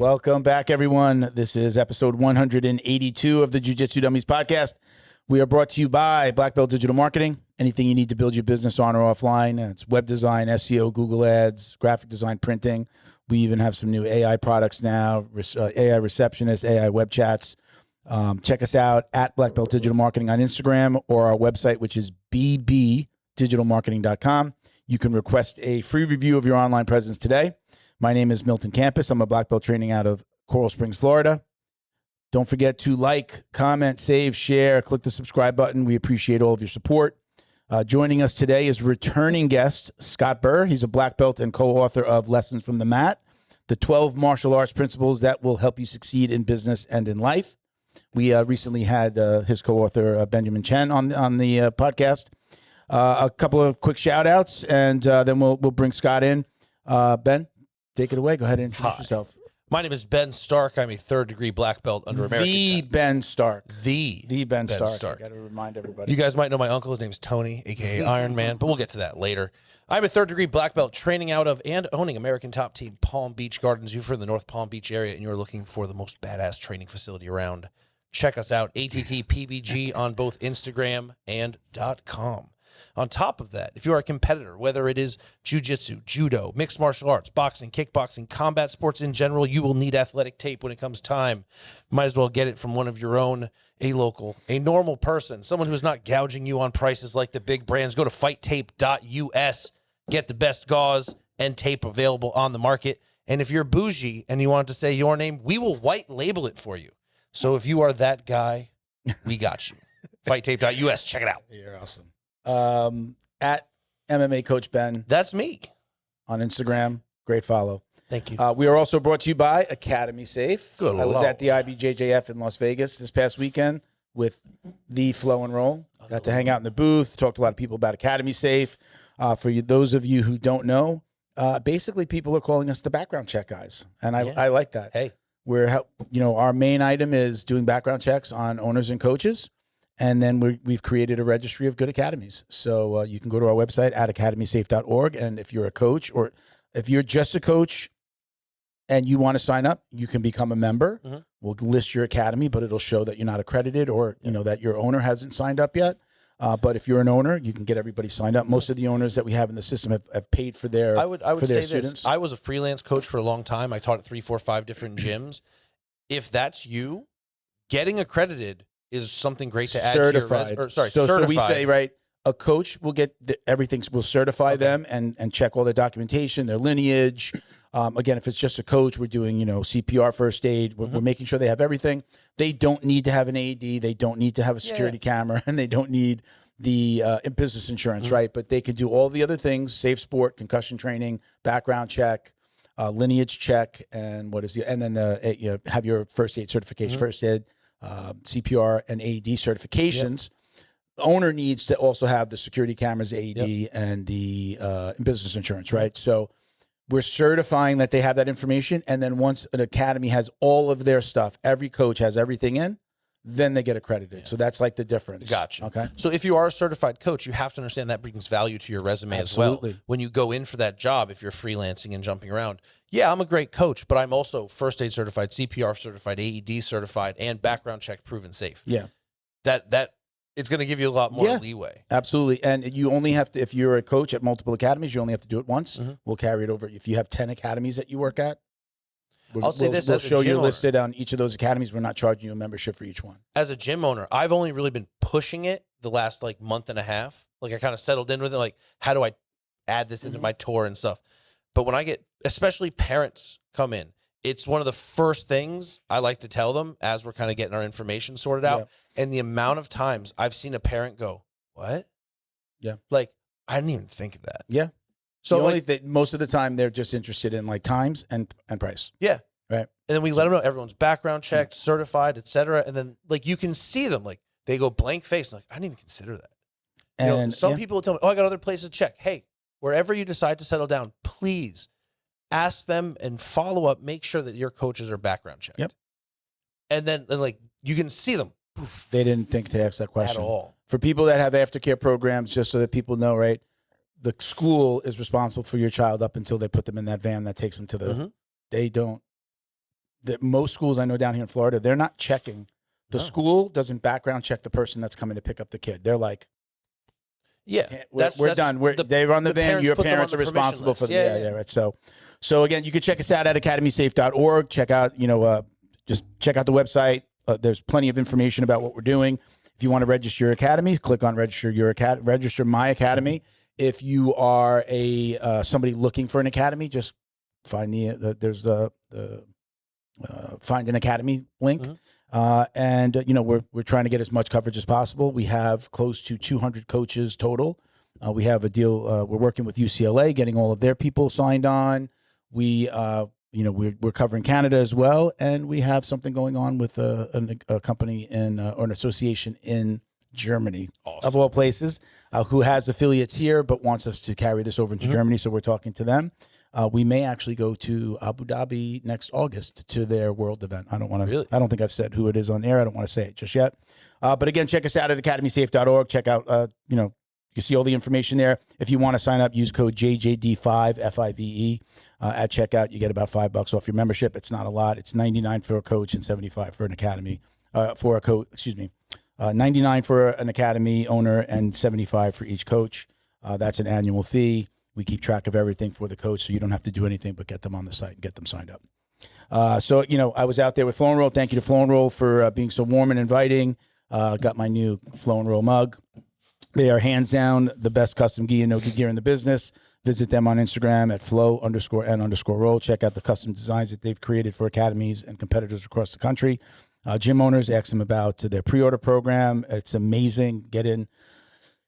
Welcome back, everyone. This is episode 182 of the Jiu-Jitsu Dummies Podcast. We are brought to you by Black Belt Digital Marketing. Anything you need to build your business on or offline. It's web design, SEO, Google Ads, graphic design, printing. We even have some new AI products now, AI receptionists, AI web chats. Check us out at Black Belt Digital Marketing on Instagram or our website, which is bbdigitalmarketing.com. You can request a free review of your online presence today. My name is Milton Campus. I'm a black belt training out of Coral Springs, Florida. Don't forget to like, comment, save, share, click the subscribe button. We appreciate all of your support. Joining us today is returning guest Scott Burr. He's a black belt and co-author of Lessons from the Mat, the 12 martial arts principles that will help you succeed in business and in life. We recently had his co-author, Benjamin Chen, on the podcast. A couple of quick shout-outs, and then we'll bring Scott in. Ben, take it away. Go ahead and introduce yourself. My name is Ben Stark. I'm a third-degree black belt under American. The Ben Stark. The Ben Stark. I got to remind everybody. You guys might know my uncle. His name's Tony, a.k.a. Iron Man, but we'll get to that later. I'm a third-degree black belt training out of and owning American Top Team Palm Beach Gardens. If you're in the North Palm Beach area and you're looking for the most badass training facility around, check us out, ATTPBG, on both Instagram and .com. On top of that, if you are a competitor, whether it is jiu-jitsu, judo, mixed martial arts, boxing, kickboxing, combat sports in general, you will need athletic tape when it comes time. Might as well get it from one of your own, a local, a normal person, someone who is not gouging you on prices like the big brands. Go to fighttape.us, get the best gauze and tape available on the market. And if you're bougie and you want to say your name, we will white label it for you. So if you are that guy, we got you. Fighttape.us, check it out. You're awesome. At MMA Coach Ben. That's me. On Instagram. Great follow. Thank you. We are also brought to you by Academy Safe. Good I was at the IBJJF in Las Vegas this past weekend with the Flow and Roll. Got to hang out in the booth, talked to a lot of people about Academy Safe. For you, those of you who don't know, basically people are calling us the background check guys. And I like that. Hey. Our main item is doing background checks on owners and coaches. And then we've created a registry of good academies. So you can go to our website at academysafe.org. And if you're a coach or if you're just a coach and you want to sign up, you can become a member. Mm-hmm. We'll list your academy, but it'll show that you're not accredited or, that your owner hasn't signed up yet. But if you're an owner, you can get everybody signed up. Most of the owners that we have in the system have paid for their I would say students. This. I was a freelance coach for a long time. I taught at 3, 4, 5 different gyms. If that's you, getting accredited is something great to add certified. To your certified. So we say, right, a coach will get everything, will certify them and check all their documentation, their lineage. Again, if it's just a coach, we're doing, CPR, first aid. We're making sure they have everything. They don't need to have an AED. They don't need to have a security camera, and they don't need the business insurance, right? But they can do all the other things: safe sport, concussion training, background check, lineage check, and then have your first aid certification, first aid, CPR, and AED certifications. The owner needs to also have the security cameras, AED, and the business insurance, right? So we're certifying that they have that information, and then once an academy has all of their stuff, every coach has everything in, then they get accredited. So that's like the difference. Gotcha. Okay. So if you are a certified coach, you have to understand that brings value to your resume as well. When you go in for that job, if you're freelancing and jumping around, I'm a great coach, but I'm also first aid certified, CPR certified, AED certified, and background check proven safe. Yeah. That it's going to give you a lot more leeway. Absolutely. And you only have to, if you're a coach at multiple academies, you only have to do it once. We'll carry it over. If you have 10 academies that you work at, we'll show you listed on each of those academies. We're not charging you a membership for each one. As a gym owner, I've only really been pushing it the last month and a half. I kind of settled in with it. How do I add this into my tour and stuff? But when I get, especially parents come in, it's one of the first things I like to tell them as we're kind of getting our information sorted out. And the amount of times I've seen a parent go, "What?" Yeah. I didn't even think of that. Yeah. So most of the time they're just interested in times and price. Yeah. Right. And then we let them know everyone's background checked, certified, et cetera. And then you can see them, they go blank face. I didn't even consider that. And some people will tell me, "Oh, I got other places to check." Hey, wherever you decide to settle down, please ask them and follow up. Make sure that your coaches are background checked. Yep. And then you can see them. They didn't think to ask that question at all. For people that have aftercare programs, just so that people know, right? The school is responsible for your child up until they put them in that van that takes them to the. They don't. that most schools I know down here in Florida, they're not checking. The school doesn't background check the person that's coming to pick up the kid. They're like, yeah, we're done. They run the van. Your parents are responsible for the right. So again, you can check us out at academysafe.org. Check out, just check out the website. There's plenty of information about what we're doing. If you want to register your academy, click on register my academy. If you are somebody looking for an academy, just find there's the find an academy link. And we're trying to get as much coverage as possible. We have close to 200 coaches total. We have a deal. We're working with UCLA, getting all of their people signed on. We're covering Canada as well, and we have something going on with a company or an association in Germany, of all places, who has affiliates here but wants us to carry this over into Germany. So we're talking to them. We may actually go to Abu Dhabi next August to their world event. I don't want to. Really? I don't think I've said who it is on air. I don't want to say it just yet. But again, check us out at academysafe.org. Check out, you can see all the information there. If you want to sign up, use code JJD5 FIVE at checkout. You get about $5 off your membership. It's not a lot. It's $99 for a coach and $75 for an academy. For a coach, $99 for an academy owner and $75 for each coach. That's an annual fee. We keep track of everything for the coach, so you don't have to do anything but get them on the site and get them signed up. I was out there with Flow and Roll. Thank you to Flow and Roll for being so warm and inviting. Got my new Flow and Roll mug. They are hands down the best custom gi and no-gi gear in the business. Visit them on Instagram at flow_n_roll. Check out the custom designs that they've created for academies and competitors across the country. Gym owners, ask them about their pre-order program. It's amazing. Get in.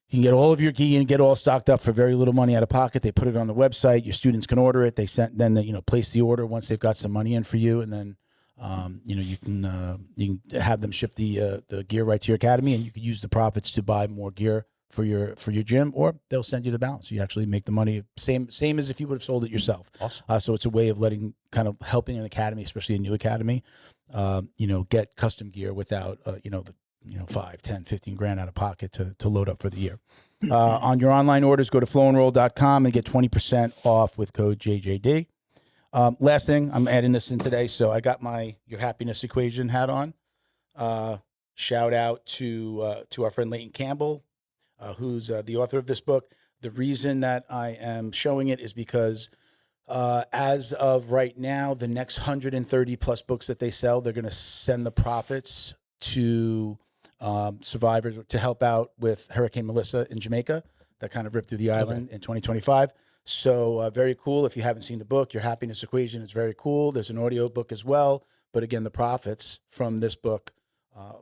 You can get all of your gi and get all stocked up for very little money out of pocket. They put it on the website. Your students can order it. They place the order once they've got some money in for you, and then you can have them ship the gear right to your academy, and you can use the profits to buy more gear for your gym, or they'll send you the balance. You actually make the money same as if you would have sold it yourself. Awesome. So it's a way of helping an academy, especially a new academy, get custom gear without 5, 10, 15 grand out of pocket to load up for the year. On your online orders, go to flowandroll.com and get 20% off with code JJD. Last thing, I'm adding this in today. So I got your happiness equation hat on. Shout out to our friend Leighton Campbell, who's the author of this book. The reason that I am showing it is because as of right now, the next 130 plus books that they sell, they're going to send the profits to survivors to help out with Hurricane Melissa in Jamaica that kind of ripped through the island in 2025. So very cool. If you haven't seen the book, Your Happiness Equation, is very cool. There's an audio book as well. But again, the profits from this book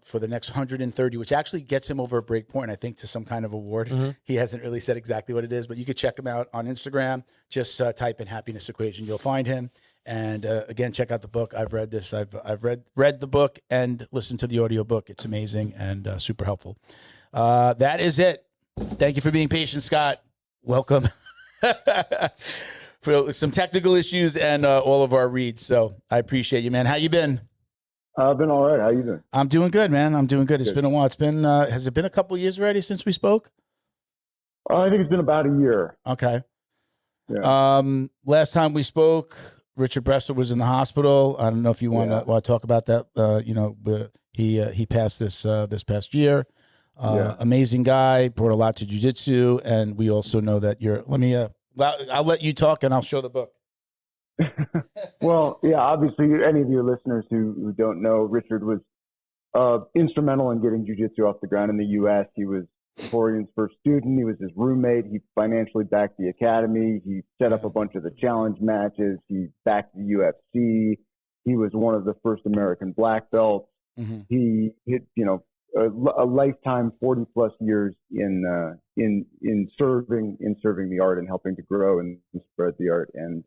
for the next 130, which actually gets him over a break point, I think, to some kind of award. He hasn't really said exactly what it is, but you could check him out on Instagram. Just type in Happiness Equation. You'll find him. And again, check out the book. I've read this. I've read the book and listened to the audio book. It's amazing and super helpful. That is it. Thank you for being patient, Scott. Welcome. For some technical issues and all of our reads. So I appreciate you, man. How you been? I've been all right. How you doing? I'm doing good, man. I'm doing good. It's been a while. It's been, has it been a couple years already since we spoke? I think it's been about a year. Okay. Yeah. Last time we spoke, Richard Bresler was in the hospital. I don't know if you want to talk about that. He passed this past year. Amazing guy, brought a lot to jiu-jitsu, and we also know that I'll let you talk and I'll show the book. Well, yeah, obviously any of your listeners who don't know, Richard was instrumental in getting jiu-jitsu off the ground in the U.S. He was Torian's first student. He was his roommate. He financially backed the academy. He set up a bunch of the challenge matches. He backed the UFC. He was one of the first American black belts. He hit, a lifetime, 40 plus years in serving the art and helping to grow and spread the art. And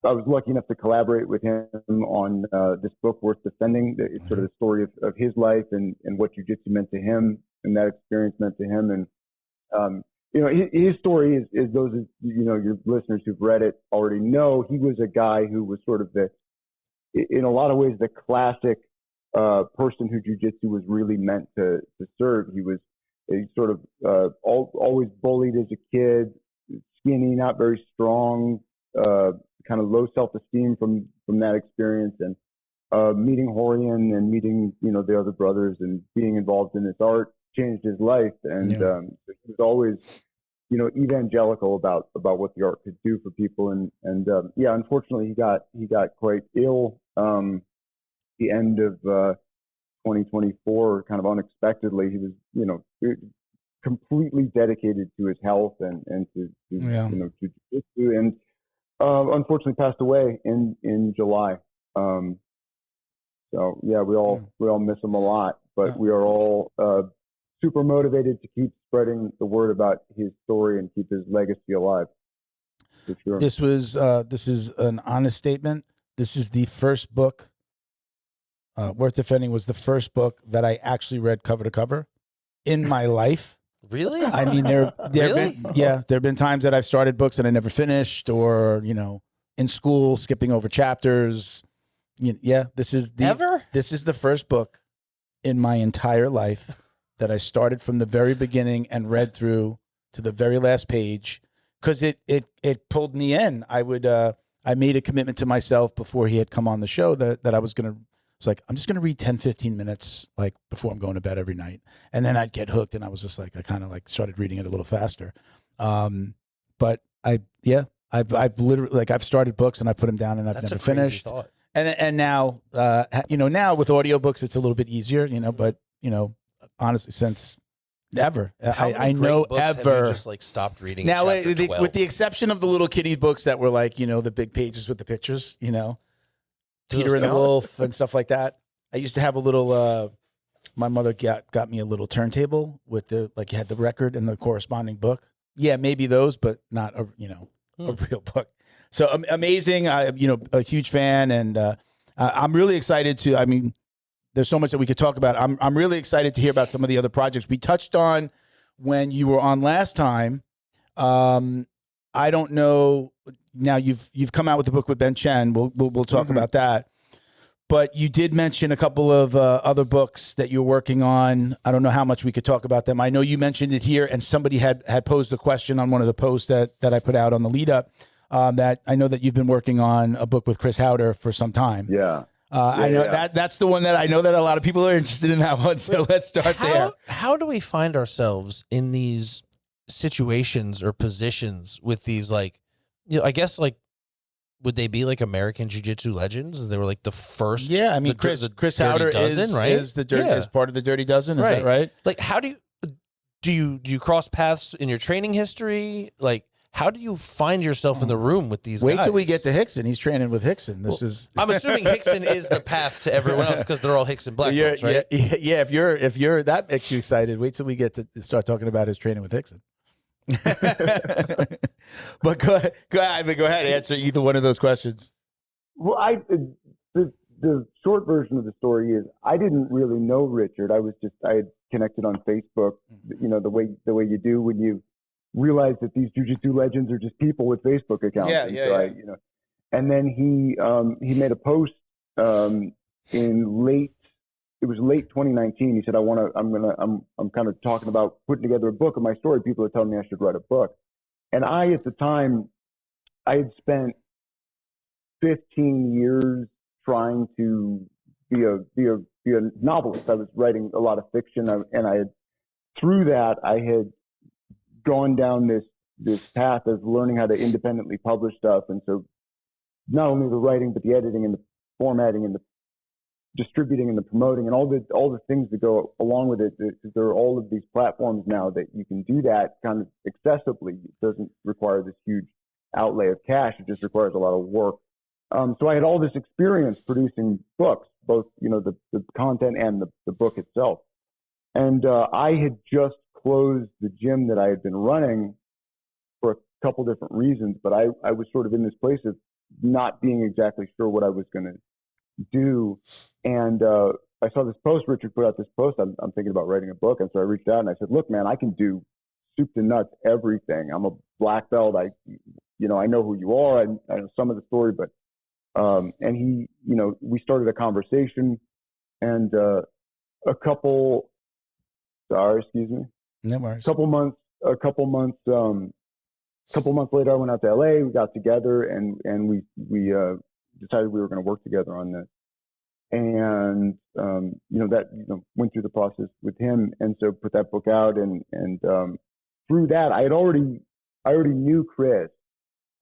I was lucky enough to collaborate with him on this book, Worth Defending. It's sort of the story of his life and what jiu-jitsu meant to him and that experience meant to him. And, his story is those, your listeners who've read it already know. He was a guy who was sort of in a lot of ways, the classic person who jiu-jitsu was really meant to serve. He was sort of always bullied as a kid, skinny, not very strong, kind of low self-esteem from that experience, and meeting Horian and meeting, the other brothers and being involved in this art changed his life. And he was always, evangelical about what the art could do for people. And unfortunately he got quite ill the end of 2024, kind of unexpectedly. He was, completely dedicated to his health and to jiu-jitsu, and unfortunately passed away in July. So yeah, we all miss him a lot, but we are all super motivated to keep spreading the word about his story and keep his legacy alive. For sure. This is an honest statement. This is the first book. Worth Defending was the first book that I actually read cover to cover in my life. Really? I mean, there have been times that I've started books and I never finished, or in school skipping over chapters. This is the first book in my entire life that I started from the very beginning and read through to the very last page, because it pulled me in. I made a commitment to myself before he had come on the show that I was going to. It's like, I'm just going to read 10, 15 minutes, like, before I'm going to bed every night. And then I'd get hooked, and I was just like, I kind of like started reading it a little faster. But I've literally, like, I've started books and I put them down and I've never finished. Thought. And now, now with audiobooks, it's a little bit easier, but, honestly, since ever, I know books ever have you just like stopped reading now, with the exception of the little kiddie books that were like, the big pages with the pictures, Peter and the Wolf and stuff like that. I used to have a little, my mother got me a little turntable with you had the record and the corresponding book. Yeah, maybe those, but not a real book. So amazing. A huge fan. And I'm really excited there's so much that we could talk about. I'm really excited to hear about some of the other projects we touched on when you were on last time. I don't know. Now you've come out with a book with Ben Chen. We'll talk about that. But you did mention a couple of other books that you're working on. I don't know how much we could talk about them. I know you mentioned it here, and somebody had posed a question on one of the posts that I put out on the lead up. That I know that you've been working on a book with Chris Haueter for some time. Yeah. I know that's the one that I know that a lot of people are interested in that one. So let's start there. How do we find ourselves in these situations or positions with these, like, I guess, like, would they be like American Jiu-Jitsu legends? They were like the first. Yeah, I mean, Chris Haueter is part of the Dirty Dozen. Is that right? Like, how do you cross paths in your training history? Like, how do you find yourself in the room with these guys? Wait till we get to Rickson. He's training with Rickson. I'm assuming Rickson is the path to everyone else because they're all Rickson black belts, right? Yeah. If you're that makes you excited, wait till we get to start talking about his training with Rickson. But go ahead. Answer either one of those questions. Well, the short version of the story is I didn't really know Richard. I had connected on Facebook. The way you do when you realize that these jiu-jitsu legends are just people with Facebook accounts. And then he made a post in late 2019. He said, I'm kind of talking about putting together a book of my story. People are telling me I should write a book. And at the time, I had spent 15 years trying to be a novelist. I was writing a lot of fiction, through that I had gone down this path of learning how to independently publish stuff. And so not only the writing, but the editing and the formatting and the distributing and the promoting and all the things that go along with it. There are all of these platforms now that you can do that kind of accessibly. It doesn't require this huge outlay of cash. It just requires a lot of work. So I had all this experience producing books, both, the content and the book itself. And I had just closed the gym that I had been running for a couple different reasons, but I was sort of in this place of not being exactly sure what I was going to do. And I saw this post, Richard put out this post, I'm thinking about writing a book. And so I reached out and I said, look, man, I can do soup to nuts everything. I'm a black belt. I know who you are. I know some of the story, but and he, we started a conversation, and a couple months couple months later, I went out to LA. We got together and we decided we were going to work together on this. And went through the process with him, and so put that book out. And through that, I already knew Chris.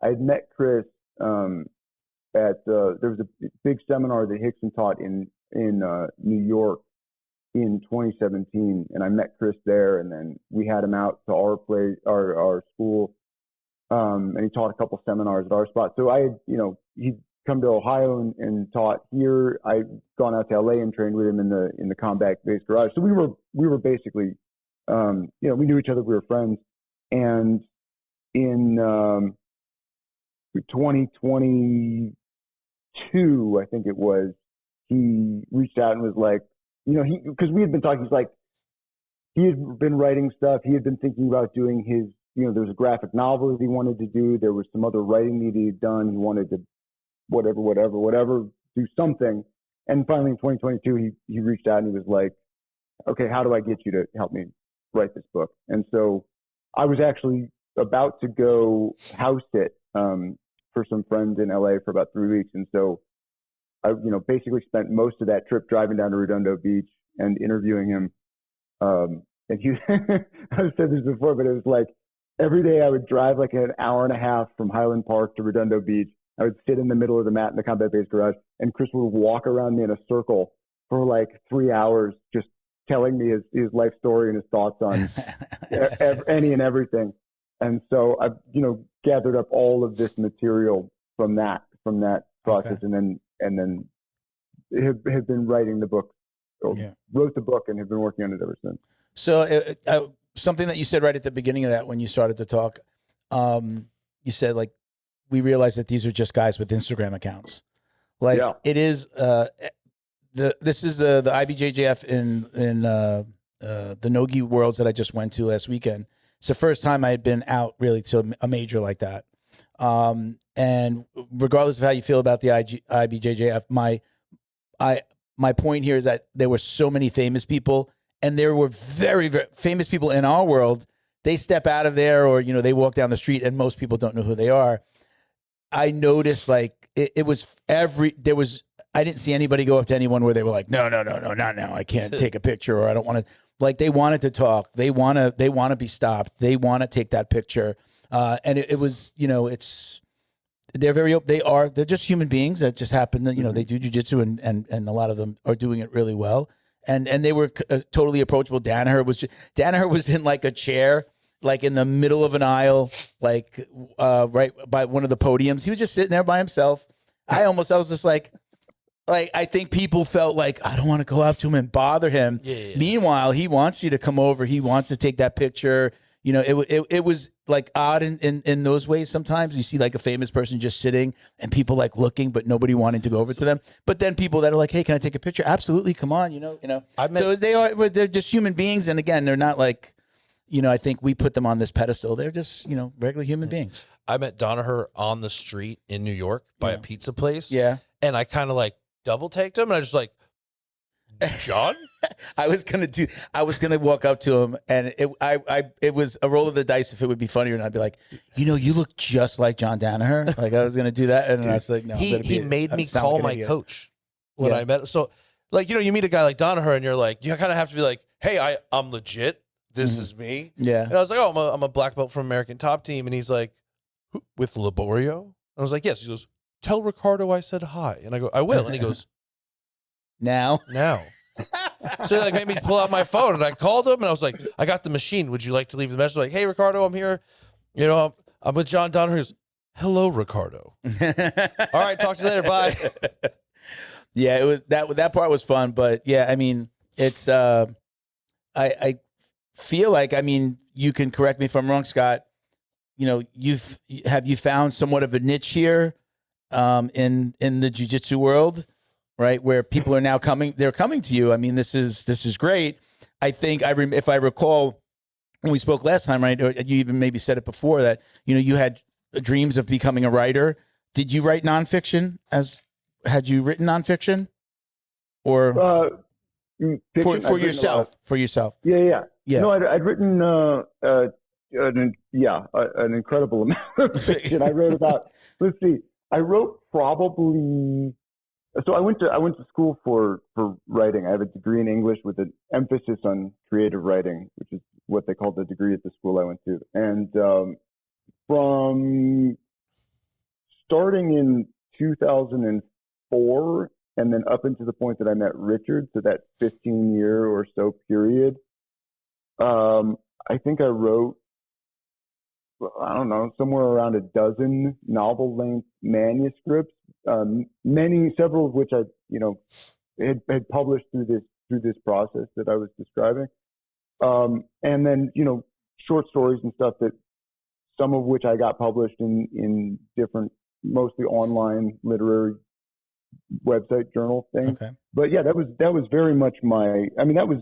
I had met Chris at there was a big seminar that Rickson taught in New York in 2017, and I met Chris there. And then we had him out to our school, and he taught a couple seminars at our spot. So I had, he'd come to Ohio and taught here. I'd gone out to LA and trained with him in the combat-based garage. So we were basically, we knew each other. We were friends. And in 2022, I think it was, he reached out and was like, because we had been talking. He's like, he had been writing stuff. He had been thinking about doing his, there was a graphic novel that he wanted to do. There was some other writing that he had done. He wanted to whatever, do something. And finally in 2022, he reached out and he was like, okay, how do I get you to help me write this book? And so I was actually about to go house sit for some friends in LA for about 3 weeks. And so I, basically spent most of that trip driving down to Redondo Beach and interviewing him. And he, I've said this before, but it was like every day I would drive like an hour and a half from Highland Park to Redondo Beach. I would sit in the middle of the mat in the combat-based garage, and Chris would walk around me in a circle for like 3 hours, just telling me his life story and his thoughts on any and everything. And so I've, gathered up all of this material from that process, okay. and then have been writing the book, wrote the book, and have been working on it ever since. So something that you said right at the beginning of that, when you started to talk, you said like, we realize that these are just guys with Instagram accounts. Like it is, this is the IBJJF in the Nogi Worlds that I just went to last weekend. It's the first time I had been out really to a major like that. And regardless of how you feel about the IBJJF, my point here is that there were so many famous people, and there were very, very famous people in our world. They step out of there, or they walk down the street, and most people don't know who they are. I noticed like it was I didn't see anybody go up to anyone where they were like, no, not now. I can't take a picture, or I don't want to. Like, they wanted to talk. They want to be stopped. They want to take that picture. And it was, they're just human beings that just happen to, they do jiu-jitsu, and a lot of them are doing it really well. And they were totally approachable. Danaher was in like a chair, like in the middle of an aisle, like right by one of the podiums. He was just sitting there by himself. I was just like I think people felt like, I don't want to go up to him and bother him. Yeah. Meanwhile, he wants you to come over. He wants to take that picture. It was like odd in those ways. Sometimes you see like a famous person just sitting and people like looking, but nobody wanting to go over to them. But then people that are like, hey, can I take a picture? Absolutely. Come on. So they're just human beings. And again, they're not like, I think we put them on this pedestal. They're just, regular human beings. I met Danaher on the street in New York by a pizza place. Yeah. And I kind of like double taked him, and I just like, John? I was gonna walk up to him, and it was a roll of the dice if it would be funnier, and I'd be like, you look just like John Danaher. Like, I was gonna do that, and I was like, no. He made me call my coach when I met him. So, like, you meet a guy like Danaher, and you're like, you kind of have to be like, hey, I'm legit. This is me. Yeah. And I was like, oh, I'm a black belt from American Top Team, and he's like, with Laborio? And I was like, yes. He goes, tell Ricardo I said hi. And I go, I will. And he goes, Now. So he like made me pull out my phone, and I called him, and I was like, I got the machine. Would you like to leave the message? Like, hey, Ricardo, I'm here. I'm with John Danaher. He goes, hello, Ricardo. All right, talk to you later. Bye. Yeah, it was that part was fun, but yeah, I mean, it's I feel like, I mean, you can correct me if I'm wrong, Scott. Have you found somewhat of a niche here in the jiu-jitsu world, right? Where people are now coming to you. I mean, this is great. I think if I recall when we spoke last time, right? You even maybe said it before that, you had dreams of becoming a writer. Did you write nonfiction? Had you written nonfiction, or fiction, for yourself? For yourself? Yeah. No, I'd written an incredible amount of fiction. I wrote about, let's see, I wrote probably, so I went to school for writing. I have a degree in English with an emphasis on creative writing, which is what they called the degree at the school I went to. And from starting in 2004 and then up into the point that I met Richard, so that 15-year or so period, I think I wrote, I don't know, somewhere around a dozen novel-length manuscripts, several of which I, had published through this process that I was describing, and then short stories and stuff that some of which I got published in different, mostly online literary website journal things. Okay. But yeah, that was very much that was.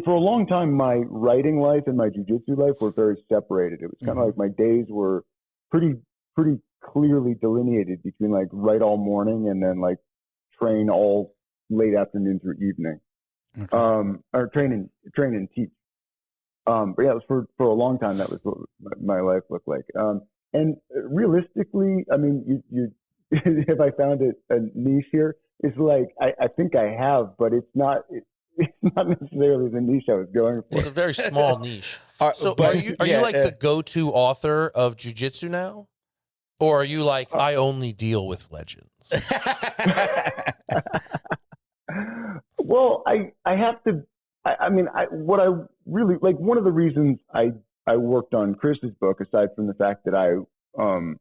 For a long time, my writing life and my jiu-jitsu life were very separated. It was kind of like my days were pretty clearly delineated between like write all morning and then like train all late afternoon through evening, or train and teach. But yeah, it was for a long time. That was what my life looked like. And realistically, I mean, you if I found a niche here, it's like I think I have, but it's not. It's not necessarily the niche I was going for. It's a very small niche. So are you like the go-to author of jiu-jitsu now? Or are you like, I only deal with legends? Well, I have to, what I really, like one of the reasons I worked on Chris's book, aside from the fact that I'm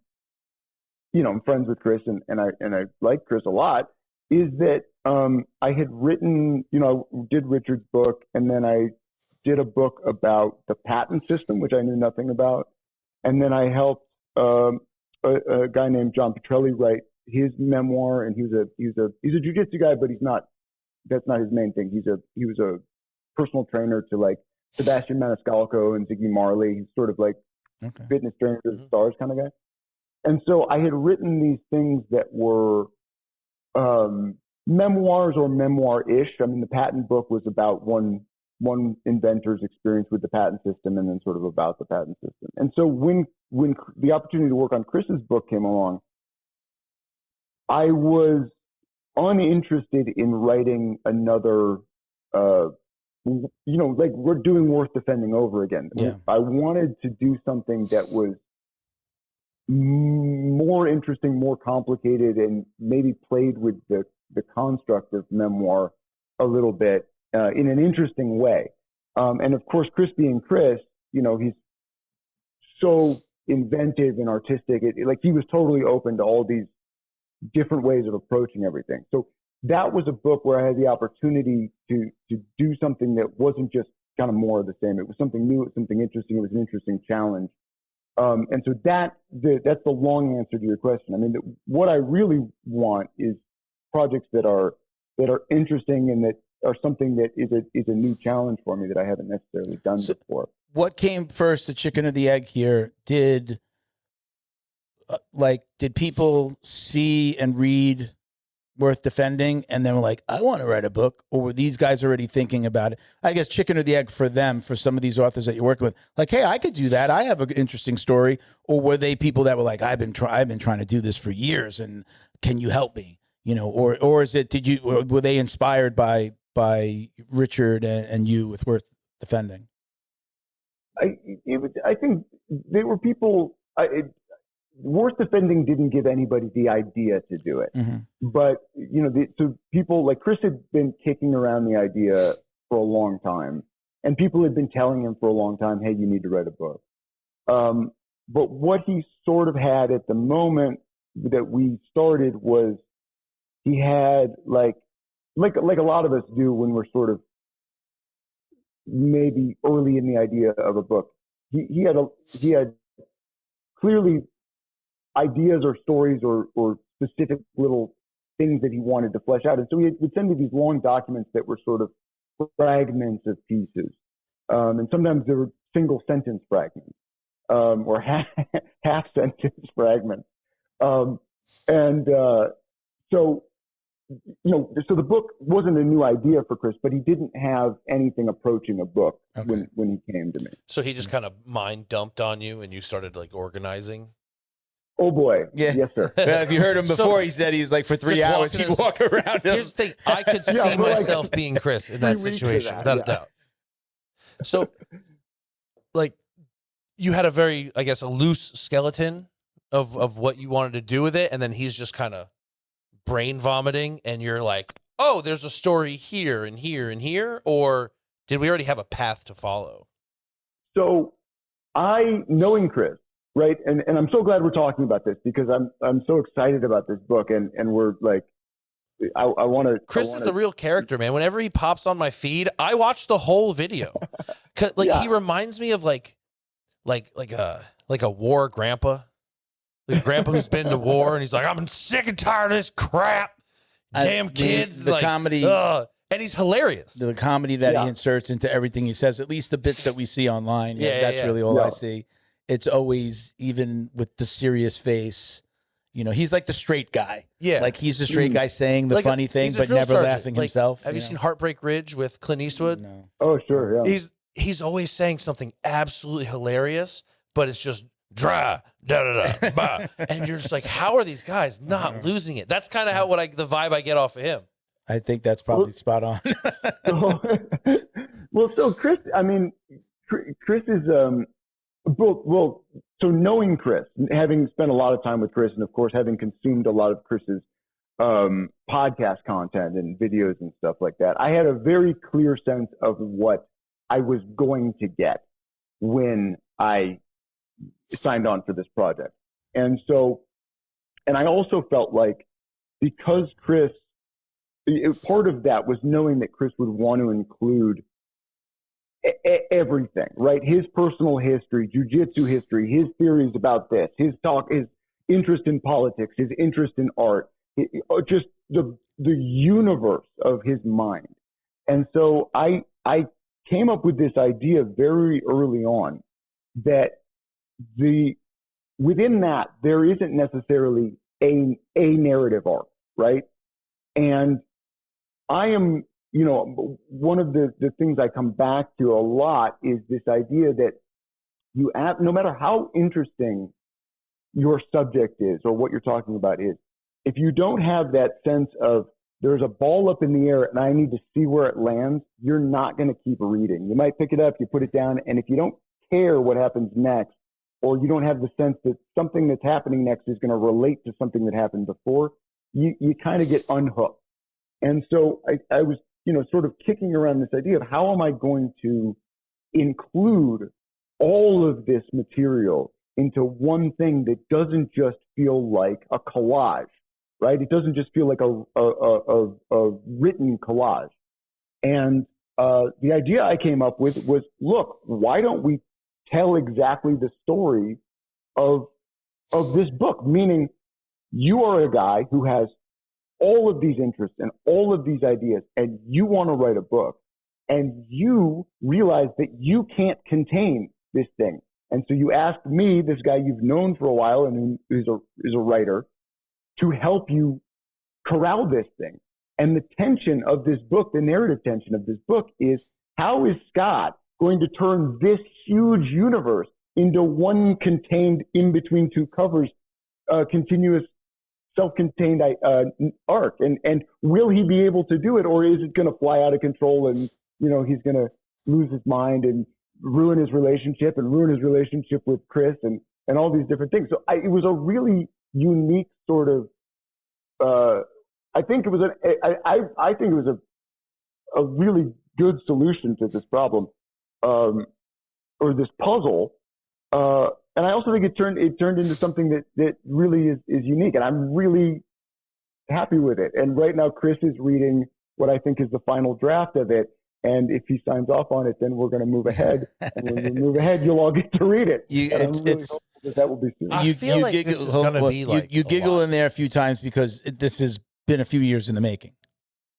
friends with Chris and I like Chris a lot, is that I had written, I did Richard's book, and then I did a book about the patent system, which I knew nothing about, and then I helped a guy named John Petrelli write his memoir, and he's a jiu-jitsu guy, but that's not his main thing. He was a personal trainer to like Sebastian Maniscalco and Ziggy Marley. He's sort of like fitness trainer to the stars kind of guy. And so I had written these things that were memoirs or memoir-ish. I mean, the patent book was about one inventor's experience with the patent system, and then sort of about the patent system. And so when the opportunity to work on Chris's book came along, I was uninterested in writing another, like we're doing Worth Defending over again. Yeah. I wanted to do something that was more interesting, more complicated, and maybe played with the construct of memoir a little bit in an interesting way. And of course, Chris being Chris, he's so inventive and artistic. Like he was totally open to all these different ways of approaching everything. So that was a book where I had the opportunity to do something that wasn't just kind of more of the same. It was something new. It was something interesting. It was an interesting challenge. And so that's the long answer to your question. I mean, what I really want is projects that are interesting and that are something that is a new challenge for me that I haven't necessarily done before. What came first, the chicken or the egg here? Did people see and read Worth Defending and then were like, I want to write a book? Or were these guys already thinking about it? I guess chicken or the egg for them, for some of these authors that you're working with, like, hey, I could do that. I have an interesting story. Or were they people that were like, I've been trying to do this for years, and can you help me? Or is it, were they inspired by Richard and you with Worth Defending? I think they were people. Worth Defending didn't give anybody the idea to do it, but so people like Chris had been kicking around the idea for a long time, and people had been telling him for a long time, "Hey, you need to write a book." But what he sort of had at the moment that we started was he had like a lot of us do when we're sort of maybe early in the idea of a book. He had clearly ideas or stories or specific little things that he wanted to flesh out. And so he would send me these long documents that were sort of fragments of pieces. And sometimes there were single sentence fragments or half sentence fragments. So so the book wasn't a new idea for Chris, but he didn't have anything approaching a book when he came to me. So he just kind of mind dumped on you and you started like organizing? Oh boy. Yeah. Yes, sir. Well, if you heard him before, he said he's like for 3 hours he'd walk around him. Here's the thing. I could see myself being Chris in that situation, without a doubt. So, like, you had a very, I guess, a loose skeleton of what you wanted to do with it, and then he's just kind of brain vomiting, and you're like, oh, there's a story here and here and here, or did we already have a path to follow? So, knowing Chris, right, and I'm so glad we're talking about this because I'm so excited about this book, and we're like, I want to. Chris is a real character, man. Whenever he pops on my feed, I watch the whole video. He reminds me of like a war grandpa, the grandpa who's been to war, and he's like, I'm sick and tired of this crap. Damn kids, the comedy, and he's hilarious. The comedy that he inserts into everything he says, at least the bits that we see online. That's really all I see. It's always, even with the serious face. He's like the straight guy. Yeah. Like he's the straight guy saying the funny thing, but never laughing himself. Have you seen Heartbreak Ridge with Clint Eastwood? No. Oh, sure. Yeah. He's always saying something absolutely hilarious, but it's just dra, da, da, da, bah. And you're just like, how are these guys not losing it? That's kind of how the vibe I get off of him. I think that's probably spot on. So Chris, Chris is, so knowing Chris, having spent a lot of time with Chris, and of course having consumed a lot of Chris's podcast content and videos and stuff like that, I had a very clear sense of what I was going to get when I signed on for this project. And I also felt like because Chris, part of that was knowing that Chris would want to include everything, right? His personal history, jiu-jitsu history, his theories about this, his interest in politics, his interest in art, just the universe of his mind. And so I came up with this idea very early on that within that there isn't necessarily a narrative arc, right? And I am, one of the things I come back to a lot is this idea that no matter how interesting your subject is or what you're talking about is, if you don't have that sense of there's a ball up in the air and I need to see where it lands, you're not going to keep reading. You might pick it up, you put it down, and if you don't care what happens next, or you don't have the sense that something that's happening next is going to relate to something that happened before, you kind of get unhooked. And so I was, sort of kicking around this idea of how am I going to include all of this material into one thing that doesn't just feel like a collage, right? It doesn't just feel like a written collage. And the idea I came up with was, look, why don't we tell exactly the story of this book? Meaning, you are a guy who has all of these interests and all of these ideas, and you want to write a book, and you realize that you can't contain this thing. And so you asked me, this guy you've known for a while and who is a writer, to help you corral this thing. And the tension of this book, the narrative tension of this book is, how is Scott going to turn this huge universe into one contained in between two covers, continuous self-contained arc? And will he be able to do it, or is it going to fly out of control and, he's going to lose his mind and ruin his relationship with Chris and all these different things? So it was a really unique sort of, I think it was a really good solution to this problem, or this puzzle. And I also think it turned into something that really is unique, and I'm really happy with it. And right now, Chris is reading what I think is the final draft of it. And if he signs off on it, then we're going to move ahead. And when we move ahead, you'll all get to read it. That will be soon. I feel like this is going to be like you giggle in there a few times because this has been a few years in the making.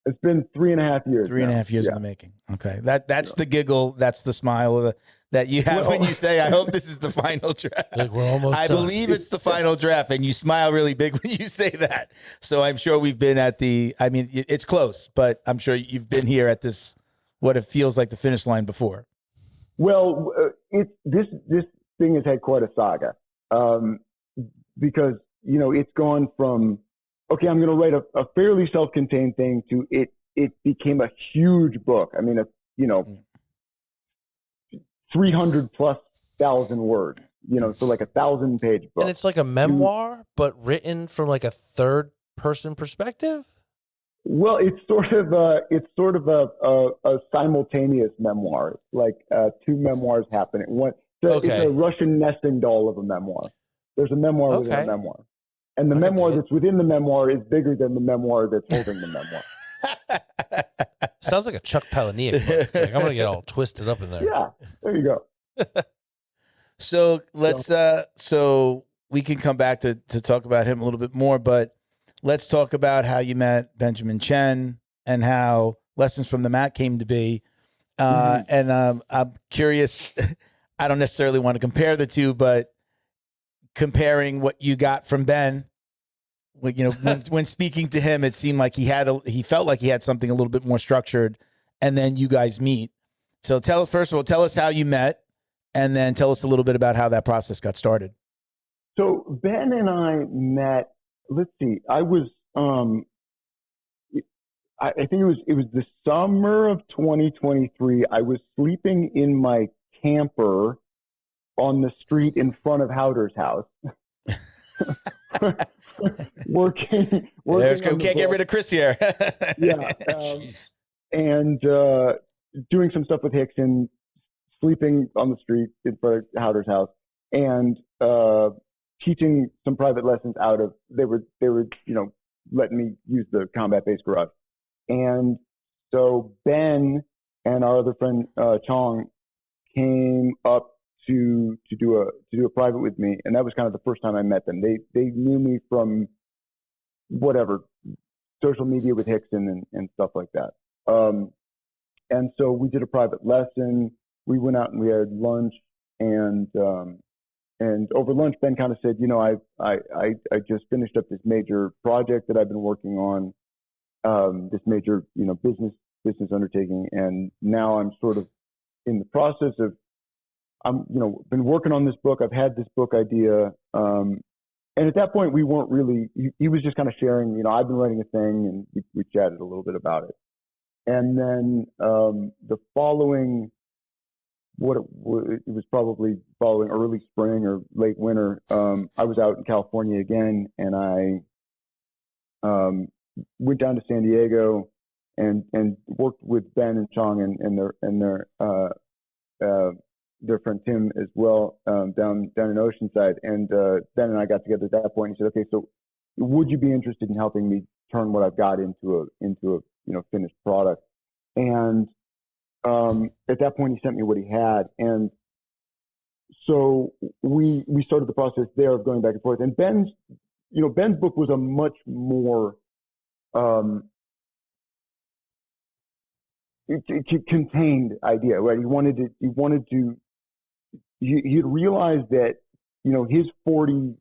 It's been 3.5 years. 3.5 years in the making. Okay, that's the giggle. That's the smile. that you have when you say, I hope this is the final draft. Like, we're almost I done. believe it's the final draft, and you smile really big when you say that. So I'm sure we've been at it's close, but I'm sure you've been here at this, what it feels like the finish line before. Well, this thing has had quite a saga, because, it's gone from, okay, I'm going to write a fairly self-contained thing to it became a huge book. I mean, 300,000+ words, so like 1,000-page book. And it's like a memoir, but written from like a third person perspective. Well, it's sort of a simultaneous memoir. It's like two memoirs happening. It's a Russian nesting doll of a memoir. There's a memoir within a memoir, and the memoir that's within the memoir is bigger than the memoir that's holding the memoir. Sounds like a Chuck Palahniuk book. Like, I'm gonna get all twisted up in there. Yeah, there you go. So let's so we can come back to talk about him a little bit more, but let's talk about how you met Benjamin Chen and how Lessons from the Mat came to be. And I'm curious. I don't necessarily want to compare the two, but comparing what you got from Ben, when speaking to him, it seemed like he felt like he had something a little bit more structured, and then you guys meet. So first of all, tell us how you met, and then tell us a little bit about how that process got started. So Ben and I met. Let's see. I was. I think it was the summer of 2023. I was sleeping in my camper on the street in front of Haueter's house. working we can't get rid of Chris here. Yeah. And doing some stuff with Rickson, sleeping on the street in front of Haueter's house, and teaching some private lessons out of, they were letting me use the combat-based garage. And so Ben and our other friend Chong came up to do a private with me, and that was kind of the first time I met them. They knew me from whatever social media with Rickson and stuff like that. And so we did a private lesson. We went out and we had lunch, and over lunch Ben kind of said, I just finished up this major project that I've been working on, this major business undertaking, and now I'm sort of in the process of, been working on this book. I've had this book idea. And at that point we weren't really, he was just kind of sharing, I've been writing a thing, and we chatted a little bit about it. And then the following, it was probably following early spring or late winter, I was out in California again, and I went down to San Diego and worked with Ben and Chong and their friend Tim as well, down in Oceanside. And Ben and I got together at that point. He said, okay, so would you be interested in helping me turn what I've got into a finished product? And at that point he sent me what he had, and so we started the process there of going back and forth. And Ben's book was a much more contained idea, right? He had realized that, his 40+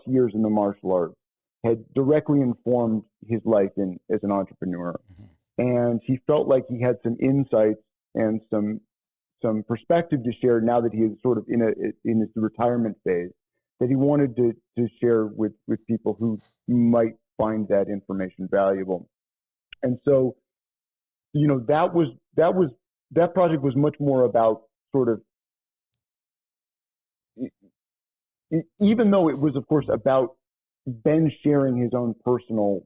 years in the martial arts had directly informed his life as an entrepreneur. Mm-hmm. And he felt like he had some insights and some perspective to share now that he is sort of in his retirement phase, that he wanted to share with people who might find that information valuable. And so, that project was much more about sort of, even though it was of course about Ben sharing his own personal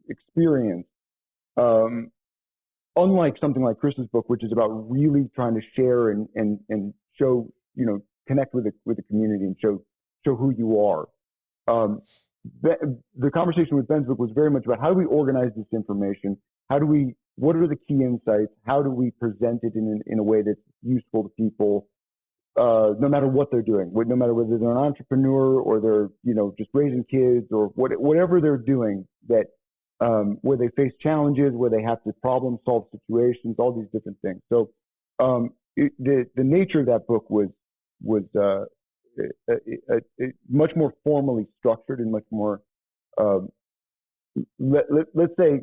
experience, unlike something like Chris's book, which is about really trying to share and show, connect with the community and show who you are. The conversation with Ben's book was very much about how do we organize this information? What are the key insights? How do we present it in a way that's useful to people, no matter what they're doing, no matter whether they're an entrepreneur or they're, just raising kids or whatever they're doing, that where they face challenges, where they have to problem solve situations, all these different things. So the nature of that book was much more formally structured and much more, let's say,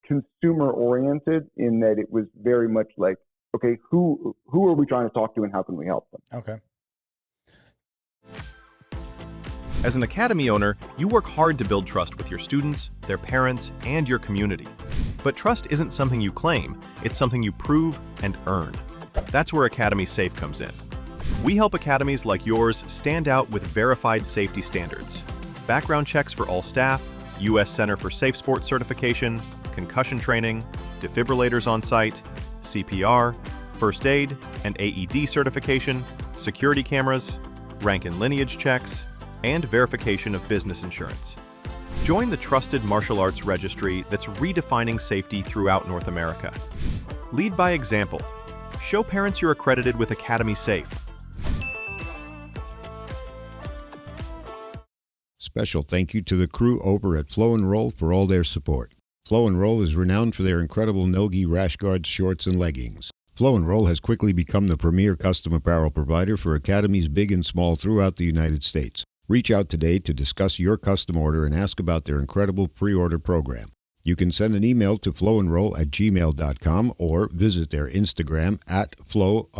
consumer oriented, in that it was very much like, okay, who are we trying to talk to and how can we help them? Okay. As an academy owner, you work hard to build trust with your students, their parents, and your community. But trust isn't something you claim, it's something you prove and earn. That's where Academy Safe comes in. We help academies like yours stand out with verified safety standards. Background checks for all staff, U.S. Center for Safe Sport certification, concussion training, defibrillators on site, CPR, first aid and AED certification, security cameras, rank and lineage checks, and verification of business insurance. Join the trusted martial arts registry that's redefining safety throughout North America. Lead by example. Show parents you're accredited with Academy Safe. Special thank you to the crew over at Flow and Roll for all their support. Flow and Roll is renowned for their incredible no-gi rash guards, shorts, and leggings. Flow and Roll has quickly become the premier custom apparel provider for academies big and small throughout the United States. Reach out today to discuss your custom order and ask about their incredible pre-order program. You can send an email to flowandroll@gmail.com or visit their Instagram at flow_n_roll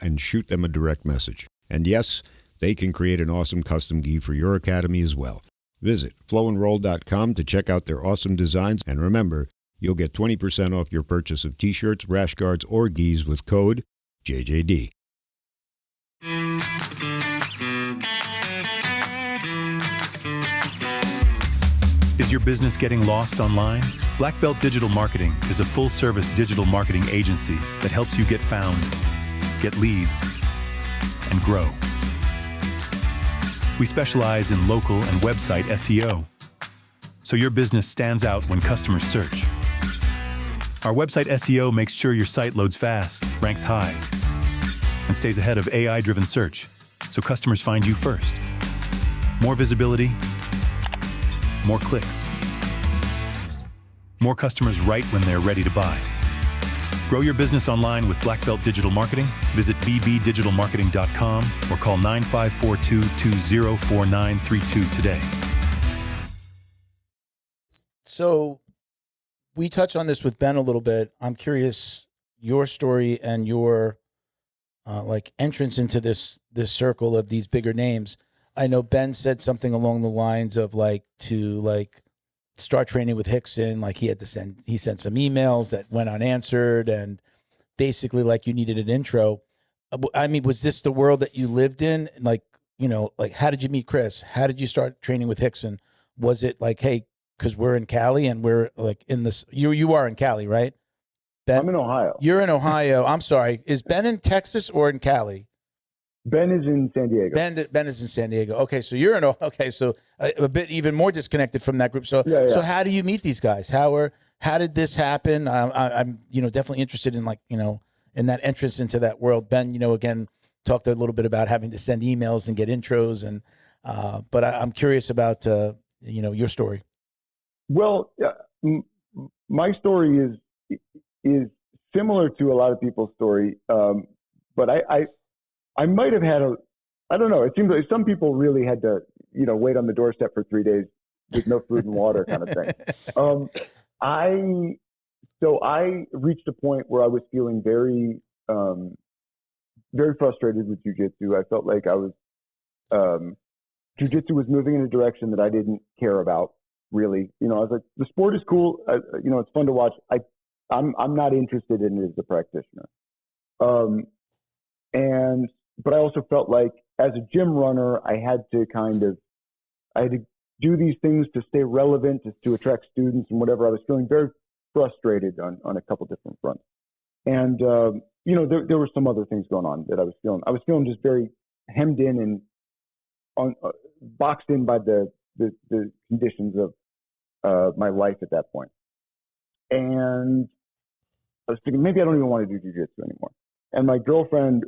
and shoot them a direct message. And yes, they can create an awesome custom gi for your academy as well. Visit flowandroll.com to check out their awesome designs, and remember, you'll get 20% off your purchase of t-shirts, rash guards, or gis with code JJD. Is your business getting lost online? Black Belt Digital Marketing is a full-service digital marketing agency that helps you get found, get leads, and grow. We specialize in local and website SEO, so your business stands out when customers search. Our website SEO makes sure your site loads fast, ranks high, and stays ahead of AI-driven search, so customers find you first. More visibility, more clicks. More customers right when they're ready to buy. Grow your business online with Black Belt Digital Marketing. Visit bbdigitalmarketing.com or call 9542-204932 today. So we touched on this with Ben a little bit. I'm curious your story and your entrance into this circle of these bigger names. I know Ben said something along the lines of to start training with Rickson. He sent some emails that went unanswered, and basically you needed an intro. I mean, was this the world that you lived in? How did you meet Chris? How did you start training with Rickson? Was it hey, because we're in Cali and we're in this, you are in Cali, right? Ben? I'm in Ohio. You're in Ohio. I'm sorry. Is Ben in Texas or in Cali? Ben is in San Diego. Ben is in San Diego. Okay, so you're in. Okay, so a bit even more disconnected from that group. So yeah. So how do you meet these guys? How did this happen? I'm definitely interested in in that entrance into that world. Ben, again, talked a little bit about having to send emails and get intros, and but I'm curious about your story. Well, my story is similar to a lot of people's story, but I might have had I don't know. It seems like some people really had to, wait on the doorstep for 3 days with no food and water kind of thing. I reached a point where I was feeling very, very frustrated with jiu-jitsu. I felt like I was, jiu-jitsu was moving in a direction that I didn't care about really. I was like, the sport is cool. It's fun to watch. I'm not interested in it as a practitioner. But I also felt like as a gym runner, I had to do these things to stay relevant, to attract students and whatever. I was feeling very frustrated on a couple different fronts. And, there were some other things going on that I was feeling. I was feeling just very hemmed in and boxed in by the conditions of my life at that point. And I was thinking, maybe I don't even want to do jiu-jitsu anymore. And my girlfriend,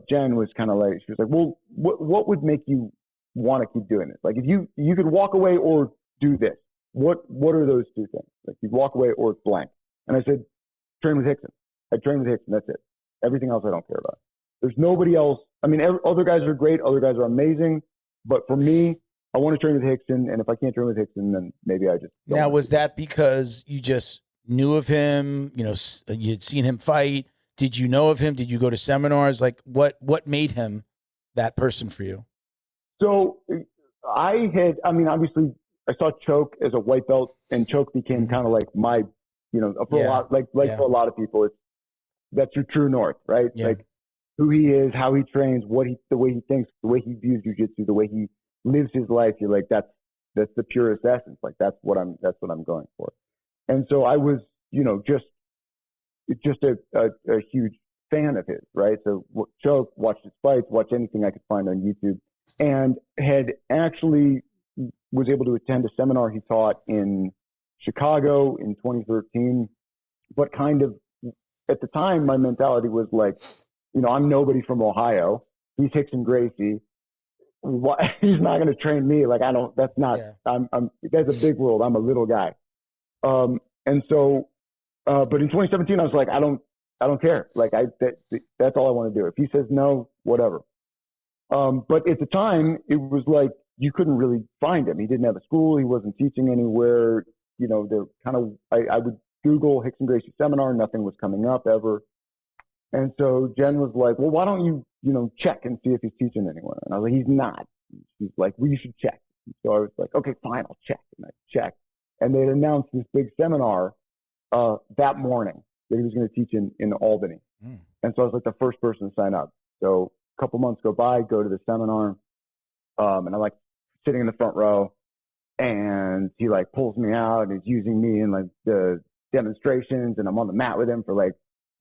Jen, was kind of she was like, well, what would make you want to keep doing this? If you could walk away or do this, what are those two things? You'd walk away or blank. And I said, train with Rickson. I train with Rickson. That's it. Everything else I don't care about. There's nobody else. I mean, other guys are great. Other guys are amazing. But for me, I want to train with Rickson. And if I can't train with Rickson, then maybe I just don't. Now, was that because you just knew of him? You know, you'd seen him fight. Did you know of him? Did you go to seminars? Like, what made him that person for you? So obviously I saw Choke as a white belt, and Choke became kind of like my, for a lot, for a lot of people, that's your true north, right? Yeah. Like who he is, how he trains, the way he thinks, the way he views jiu-jitsu, the way he lives his life. You're like, that's the purest essence. Like that's what I'm going for. And so I was, just a huge fan of his, right? So Choke, watched his fights, watched anything I could find on YouTube, and had actually was able to attend a seminar he taught in Chicago in 2013. But kind of at the time, my mentality was like, I'm nobody from Ohio. He's Rickson Gracie. He's not going to train me. Like that's a big world. I'm a little guy. And so, but in 2017, I was like, I don't care. Like that's all I want to do. If he says no, whatever. But at the time, it was like you couldn't really find him. He didn't have a school. He wasn't teaching anywhere. They're kind of. I would Google Rickson Gracie seminar. Nothing was coming up ever. And so Jen was like, "Well, why don't you, check and see if he's teaching anyone?" And I was like, "He's not." She's like, "Well, you should check." So I was like, "Okay, fine, I'll check." And I checked, and they announced this big seminar that morning that he was going to teach in Albany. And so I was like the first person to sign up. So a couple months go by, go to the seminar, and I'm like sitting in the front row, and he like pulls me out and he's using me in like the demonstrations, and I'm on the mat with him for like,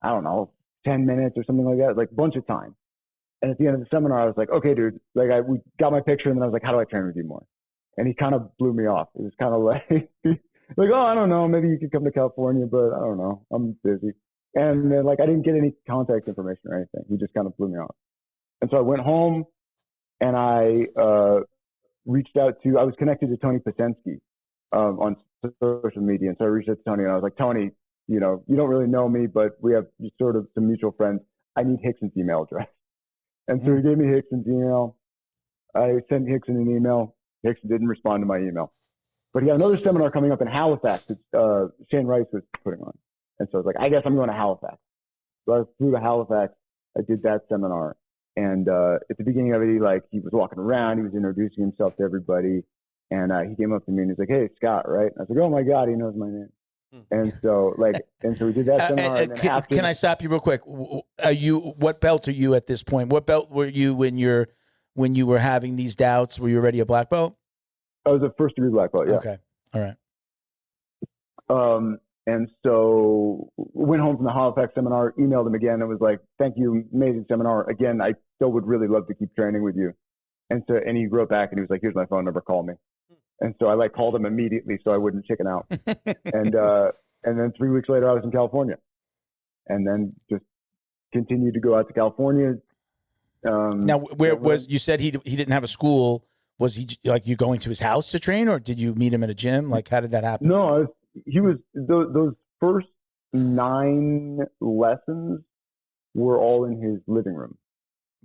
I don't know, 10 minutes or something like that, like a bunch of time. And at the end of the seminar, I was like, "Okay, dude," like we got my picture, and then I was like, "How do I train with you more?" And he kind of blew me off. It was kind of like, like, "Oh, I don't know, maybe you could come to California, but I don't know, I'm busy." And then like I didn't get any contact information or anything. He just kind of blew me off. And so I went home, and I reached out to. I was connected to Tony Pasensky on social media, and so I reached out to Tony, and I was like, "Tony, you don't really know me, but we have sort of some mutual friends. I need Rickson's email address." And so he gave me Rickson's email. I sent Rickson an email. Rickson didn't respond to my email. But he had another seminar coming up in Halifax that Shane Rice was putting on. And so I was like, I guess I'm going to Halifax. So I flew to Halifax. I did that seminar. And at the beginning of it, he was walking around. He was introducing himself to everybody. And he came up to me and he's like, "Hey, Scott," right? And I was like, "Oh my God, he knows my name." And so we did that seminar. And then can I stop you real quick? What belt are you at this point? What belt were you when you were having these doubts? Were you already a black belt? I was a first degree black belt. Yeah. Okay. All right. And so went home from the Halifax seminar, emailed him again. It was like, "Thank you, amazing seminar. Again, I still would really love to keep training with you." And he wrote back and he was like, "Here's my phone number. Call me." And so I called him immediately so I wouldn't chicken out. And then 3 weeks later I was in California, and then just continued to go out to California. Now, you said he didn't have a school? Was he like you going to his house to train, or did you meet him at a gym? Like, how did that happen? No, he was those first 9 lessons were all in his living room.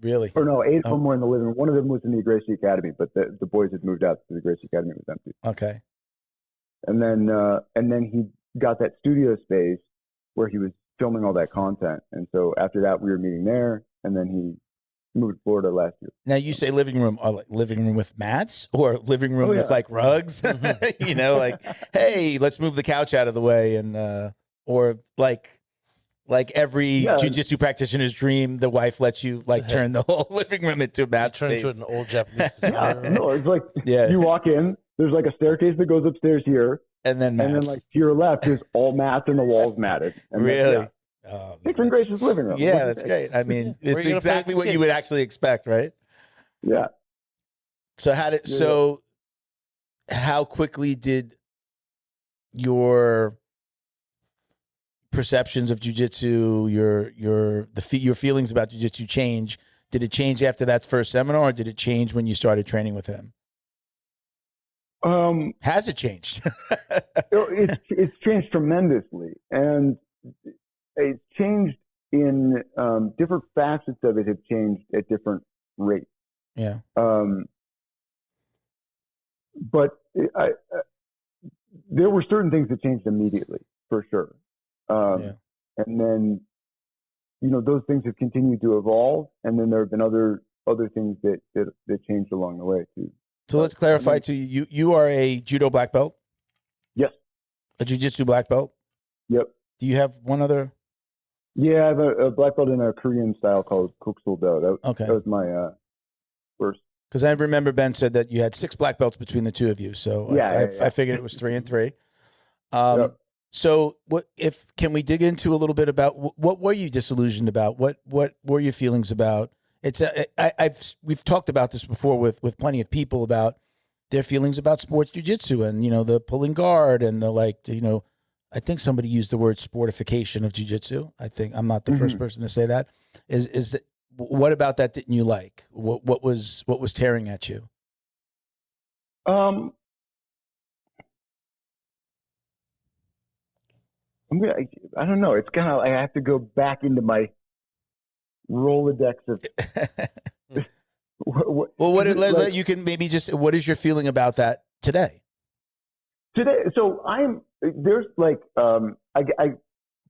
Really? Or no, 8 of them were in the living room. One of them was in the Gracie Academy, but the boys had moved out, so the Gracie Academy was empty. Okay. And then he got that studio space where he was filming all that content. And so after that, we were meeting there, and then he moved to Florida last year. Now you say living room, like living room with mats, or living room with like rugs? Hey, let's move the couch out of the way, and or like every jiu-jitsu practitioner's dream, the wife lets you turn the whole living room into a mat space. Turn into an old Japanese. No, it's like you walk in, there's like a staircase that goes upstairs here, and then mats. And then to your left is all mats and the walls matted. And really? Rickson Gracie's living room. Yeah, that's great. I mean, it's exactly what you would actually expect, right? Yeah. So how quickly did your perceptions of jiu-jitsu, your feelings about jiu-jitsu change? Did it change after that first seminar, or did it change when you started training with him? Has it changed? It's changed tremendously. And it's changed in different facets of it have changed at different rates. Yeah. But there were certain things that changed immediately, for sure. And then, those things have continued to evolve, and then there have been other things that changed along the way too. So let's clarify to you. You are a judo black belt? Yes. A jiu-jitsu black belt? Yep. Do you have one other? Yeah, I have a black belt in a Korean style called Kuksul-do. Okay. That was my first. Because I remember Ben said that you had 6 black belts between the two of you. So I figured it was 3 and 3. Yep. So can we dig into a little bit about what were you disillusioned about? What were your feelings about? We've talked about this before with plenty of people about their feelings about sports jiu-jitsu and, the pulling guard and the I think somebody used the word sportification of jiu-jitsu. I think I'm not the first person to say that. What about that didn't you like? What was tearing at you? I don't know. It's kind of, I have to go back into my Rolodex of. You can maybe just, what is your feeling about that today? Today, so there's I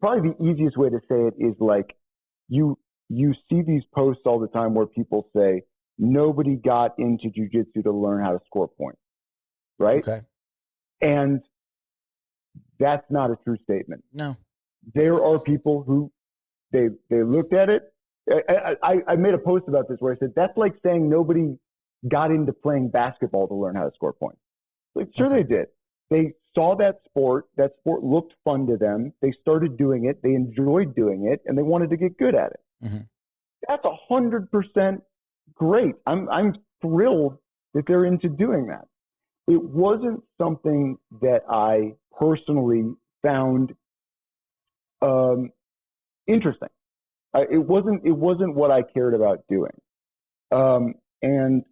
probably the easiest way to say it is you see these posts all the time where people say nobody got into jiu-jitsu to learn how to score points, right? Okay. And that's not a true statement. No. There are people who they looked at it. I made a post about this where I said that's like saying nobody got into playing basketball to learn how to score points. Sure, they did. They saw that sport. That sport looked fun to them. They started doing it. They enjoyed doing it, and they wanted to get good at it. Mm-hmm. That's 100% great. I'm thrilled that they're into doing that. It wasn't something that I personally found interesting. It wasn't what I cared about doing. And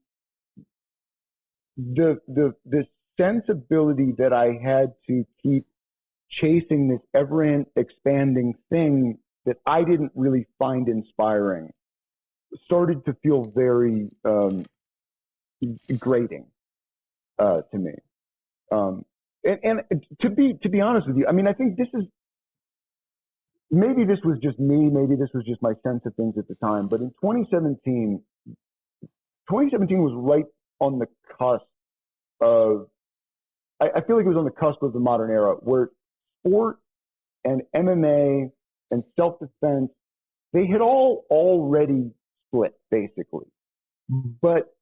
the sensibility that I had to keep chasing this ever expanding thing that I didn't really find inspiring started to feel very grating to me. And to be honest with you, I mean, I think maybe this was just me, maybe this was just my sense of things at the time, but in 2017 was right on the cusp of, I feel like it was on the cusp of the modern era where sport and MMA and self-defense, they had all already split, basically. But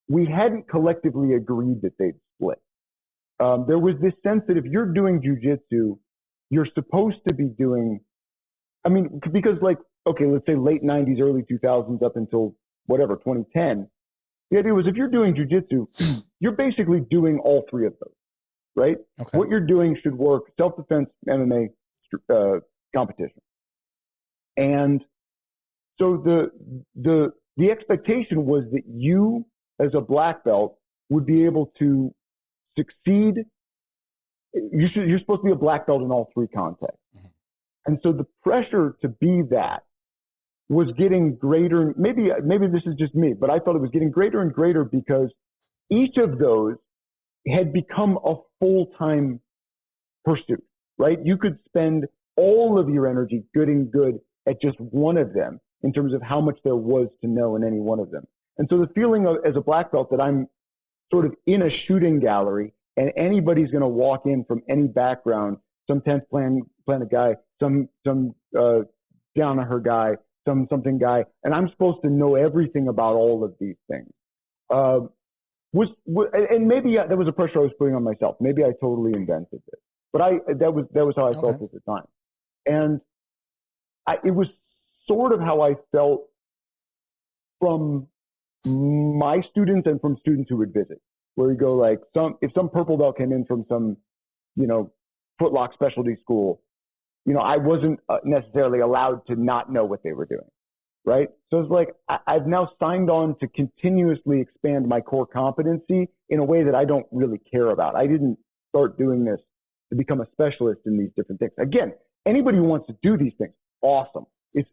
we hadn't collectively agreed that they'd split. There was this sense that if you're doing jiu-jitsu, you're supposed to be doing, I mean, because let's say late 90s, early 2000s up until whatever, 2010, the idea was if you're doing jiu-jitsu, you're basically doing all three of those, right? Okay. What you're doing should work, self-defense, MMA, competition. And so the expectation was that you, as a black belt, would be able to succeed. You're supposed to be a black belt in all three contexts. Mm-hmm. And so the pressure to be that was getting greater. Maybe this is just me, but I thought it was getting greater and greater because each of those had become a full-time pursuit, right? You could spend all of your energy getting good at just one of them in terms of how much there was to know in any one of them. And so the feeling as a black belt that I'm sort of in a shooting gallery and anybody's going to walk in from any background, some 10th planet guy, some down on her guy, something guy, and I'm supposed to know everything about all of these things. And maybe that was a pressure I was putting on myself. Maybe I totally invented it, but that was how I felt at the time. And it was sort of how I felt from my students and from students who would visit, where you go if some purple belt came in from some, footlock specialty school, I wasn't necessarily allowed to not know what they were doing, right? So it's I've now signed on to continuously expand my core competency in a way that I don't really care about. I didn't start doing this to become a specialist in these different things. Again, anybody who wants to do these things, awesome. It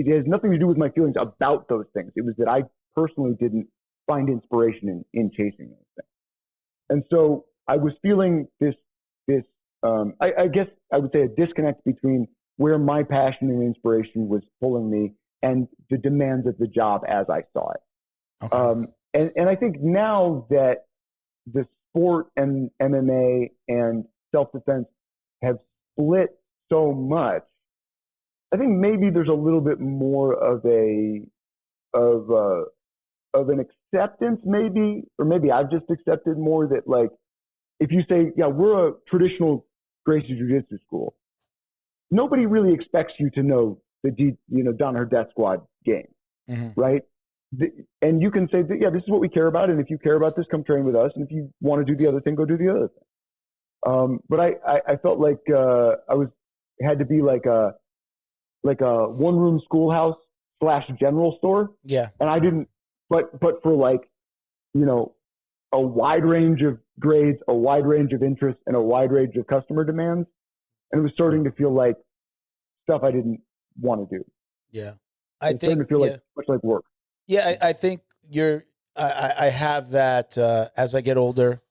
has nothing to do with my feelings about those things. It was that I personally didn't find inspiration in chasing those things. And so I was feeling this I guess I would say a disconnect between where my passion and inspiration was pulling me and the demands of the job as I saw it. Okay. And I think now that the sport and MMA and self-defense have split so much, I think maybe there's a little bit more of an acceptance, maybe, or maybe I've just accepted more that, like, if you say, yeah, we're a traditional Gracie Jiu-Jitsu school, nobody really expects you to know the Danaher Death Squad game, right? And you can say, yeah, this is what we care about, and if you care about this, come train with us, and if you want to do the other thing, go do the other thing. But I felt like had to be like a one-room schoolhouse / general store. Yeah. And I didn't, but for, like, a wide range of grades, a wide range of interests, and a wide range of customer demands. And it was starting to feel like stuff I didn't want to do. Yeah. I think to feel like much like work. Yeah, I think I have that as I get older,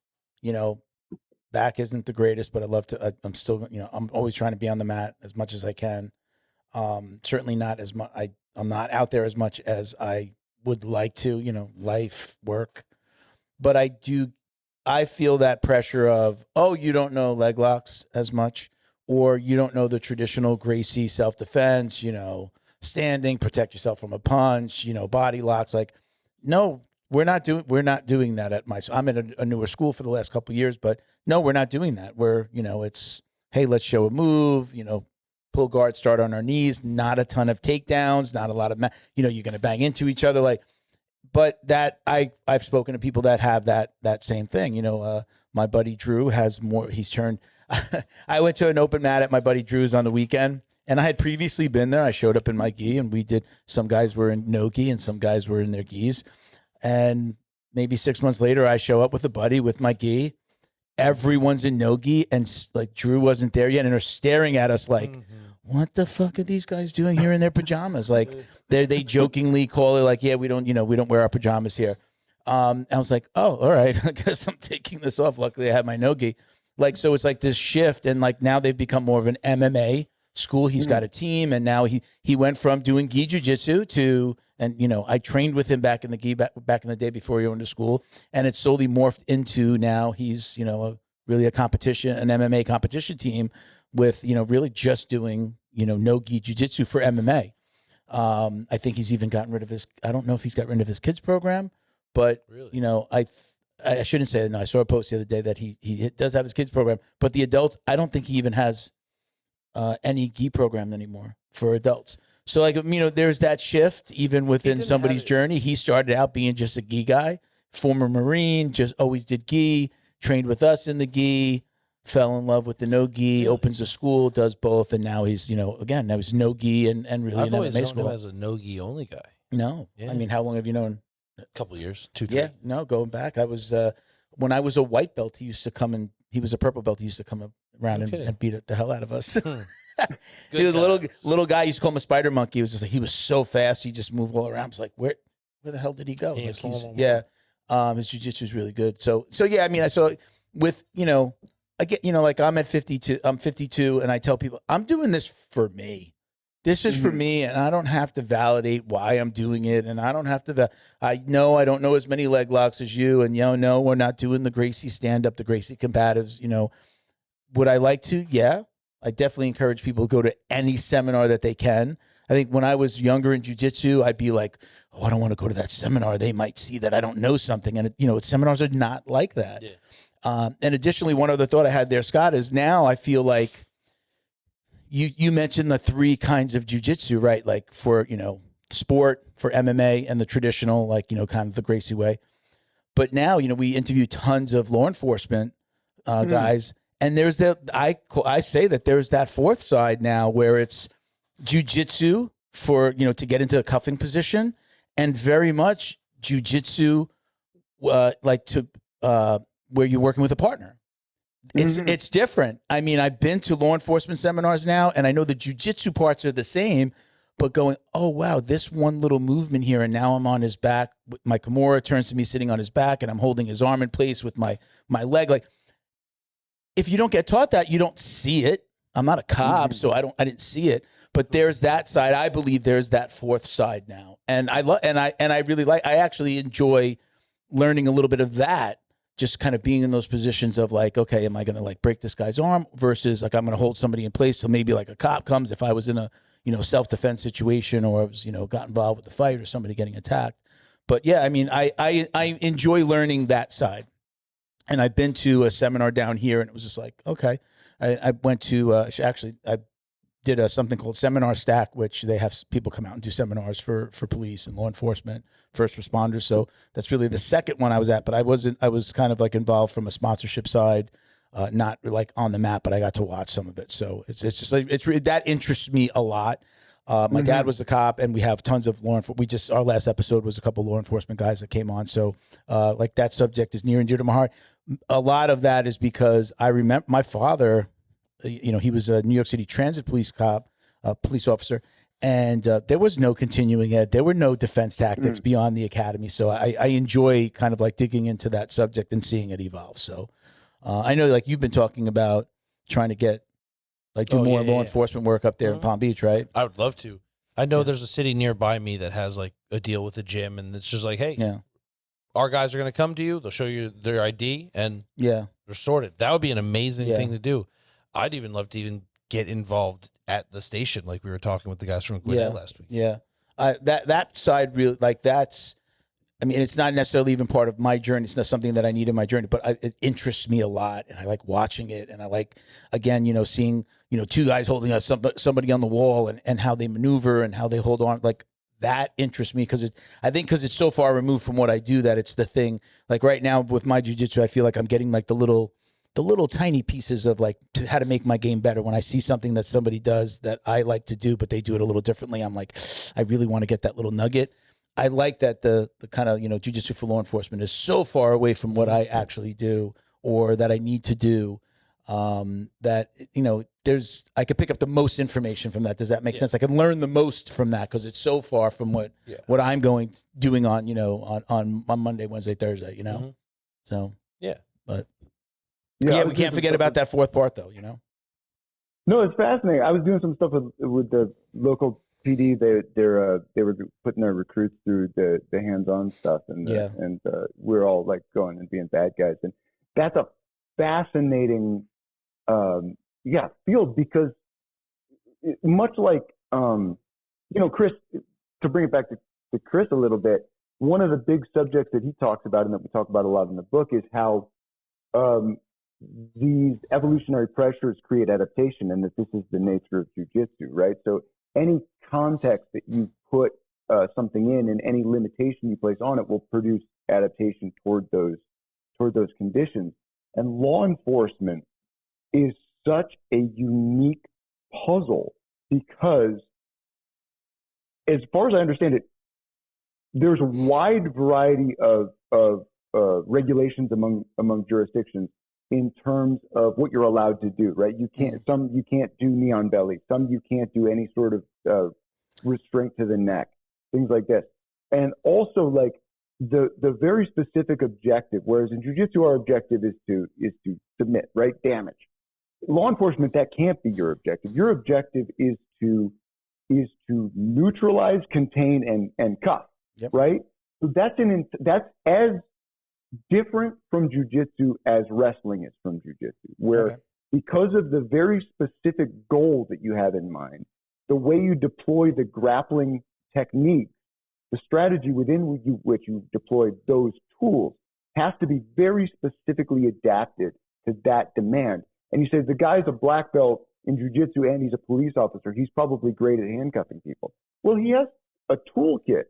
back isn't the greatest, but I love to, I'm still, I'm always trying to be on the mat as much as I can. Certainly not as much, I'm not out there as much as I would like to, life, work. But I feel that pressure of, oh, you don't know leg locks as much, or you don't know the traditional Gracie self-defense, standing, protect yourself from a punch, body locks. Like, no, we're not doing that at my, I'm in a newer school for the last couple of years, but no, we're not doing that. We're, it's, hey, let's show a move, pull guard, start on our knees, not a ton of takedowns, not a lot of, you're going to bang into each other. Like, but that I've spoken to people that have that same thing. My buddy Drew has more, he's turned, I went to an open mat at my buddy Drew's on the weekend, and I had previously been there. I showed up in my gi, and we did, some guys were in no gi and some guys were in their gis. And maybe 6 months later, I show up with a buddy with my gi. Everyone's in no gi, and like Drew wasn't there yet, and they're staring at us like, what the fuck are these guys doing here in their pajamas? Like, they jokingly call it like, yeah, we don't wear our pajamas here. I was like, oh, all right, I guess I'm taking this off. Luckily I had my no-gi. Like, so it's like this shift, and like now they've become more of an MMA school. He's got a team, and now he went from doing gi jiu-jitsu to, and I trained with him back in the gi back in the day before he went to school, and it's slowly morphed into now he's really a competition, an MMA competition team with really just doing no gi jiu-jitsu for MMA. I think he's even gotten rid of I don't know if he's got rid of his kids program, but really? I shouldn't say that. No, I saw a post the other day that he does have his kids program, but the adults, I don't think he even has any gi program anymore for adults. So like, there's that shift even within somebody's journey. He started out being just a gi guy, former Marine, just always did gi, trained with us in the gi, fell in love with the no gi, opens a school, does both, and now he's, again, now he's no gi and really I've an always MMA known school. him as a no gi only guy. No, Yeah. I mean, how long have you known? A couple of years, 2, 3. Yeah, no, going back, I was when I was a white belt, he used to come and he was a purple belt. He used to come around and beat the hell out of us. He was a little guy. I used to call him a spider monkey. He was just like, he was so fast. He just moved all around. I was like, where the hell did he go? Like, his jiu-jitsu is really good. So yeah, I mean, I saw with, I get, like I'm at 52, I'm 52, and I tell people I'm doing this for me. This is for me, and I don't have to validate why I'm doing it, and I don't have to. I know I don't know as many leg locks as you, and no, we're not doing the Gracie stand-up, the Gracie combatives. Would I like to? Yeah, I definitely encourage people to go to any seminar that they can. I think when I was younger in jiu-jitsu, I'd be like, oh, I don't want to go to that seminar. They might see that I don't know something, and seminars are not like that. Yeah. And additionally, one other thought I had there, Scott, is now I feel like. You mentioned the 3 kinds of jiu-jitsu, right? Like for, sport, for MMA, and the traditional, like, kind of the Gracie way. But now, we interview tons of law enforcement guys, and there's I say that there's that 4th side now where it's jiu-jitsu for, to get into a cuffing position, and very much jiu-jitsu, where you're working with a partner. It's different. I mean, I've been to law enforcement seminars now, and I know the jiu-jitsu parts are the same, but going, oh, wow, this one little movement here, and now I'm on his back. My Kimura turns to me sitting on his back, and I'm holding his arm in place with my leg. Like, if you don't get taught that, you don't see it. I'm not a cop, so I didn't see it. But there's that side. I believe there's that fourth side now, and I actually enjoy learning a little bit of that. Just kind of being in those positions of like, okay, am I going to like break this guy's arm versus like I'm going to hold somebody in place till maybe like a cop comes if I was in a self-defense situation or I was got involved with the fight or somebody getting attacked. But yeah, I mean, I enjoy learning that side. And I've been to a seminar down here, and it was just like, okay. I went to I did something called Seminar Stack, which they have people come out and do seminars for police and law enforcement, first responders. So that's really the second one I was at. But I was kind of like involved from a sponsorship side, not like on the map, but I got to watch some of it. So it's just like that interests me a lot. My dad was a cop, and we have tons of law enforcement. Our last episode was a couple of law enforcement guys that came on. So like that subject is near and dear to my heart. A lot of that is because I remember my father, he was a New York City Transit police police officer, and there was no continuing ed. There were no defense tactics beyond the academy. So I enjoy kind of like digging into that subject and seeing it evolve. So I know like you've been talking about trying to get do more law enforcement work up there in Palm Beach, right? I would love to. I know there's a city nearby me that has like a deal with a gym, and it's just like, hey, our guys are going to come to you. They'll show you their ID, and they're sorted. That would be an amazing thing to do. I'd even love to even get involved at the station, like we were talking with the guys from Gwinnett last week. Yeah, that side really that's. I mean, it's not necessarily even part of my journey. It's not something that I need in my journey, but it interests me a lot, and I like watching it, and I like again, seeing two guys holding somebody on the wall and how they maneuver and how they hold on. Like that interests me because it's so far removed from what I do that it's the thing. Like right now with my jiu-jitsu, I feel like I'm getting like the little tiny pieces of like how to make my game better. When I see something that somebody does that I like to do, but they do it a little differently, I'm like, I really want to get that little nugget. I like that the kind of, jiu-jitsu for law enforcement is so far away from what I actually do or that I need to do that, I could pick up the most information from that. Does that make sense? I can learn the most from that because it's so far from what I'm doing on, on Monday, Wednesday, Thursday, So, but we can't forget about that fourth part though, No, it's fascinating. I was doing some stuff with the local PD. They were putting their recruits through the hands-on stuff, and we're all like going and being bad guys, and that's a fascinating field because much like Chris, to bring it back to Chris a little bit, one of the big subjects that he talks about and that we talk about a lot in the book is how these evolutionary pressures create adaptation, and that this is the nature of jiu-jitsu, right? So any context that you put something in and any limitation you place on it will produce adaptation toward those conditions. And law enforcement is such a unique puzzle because, as far as I understand it, there's a wide variety of regulations among jurisdictions in terms of what you're allowed to do, right? You can't do knee on belly. Some you can't do any sort of restraint to the neck, things like this. And also like the very specific objective, whereas in jiu-jitsu our objective is to submit, right? Damage. Law enforcement, that can't be your objective. Your objective is to neutralize, contain, and cuff, right? So that's as different from jiu-jitsu as wrestling is from jiu-jitsu, where because of the very specific goal that you have in mind, the way you deploy the grappling technique, the strategy within which you deploy those tools has to be very specifically adapted to that demand. And you say the guy's a black belt in jiu-jitsu and he's a police officer, he's probably great at handcuffing people. Well, he has a toolkit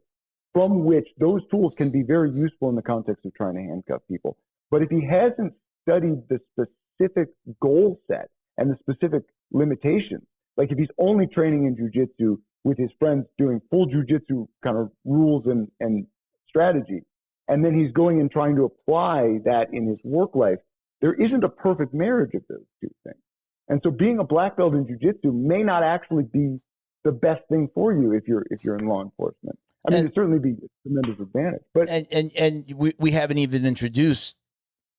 from which those tools can be very useful in the context of trying to handcuff people. But if he hasn't studied the specific goal set and the specific limitations, like if he's only training in jiu-jitsu with his friends doing full jiu-jitsu kind of rules and strategy, and then he's going and trying to apply that in his work life, there isn't a perfect marriage of those two things. And so being a black belt in jiu-jitsu may not actually be the best thing for you if you're in law enforcement. I mean, it'd certainly be a tremendous advantage. But and we haven't even introduced,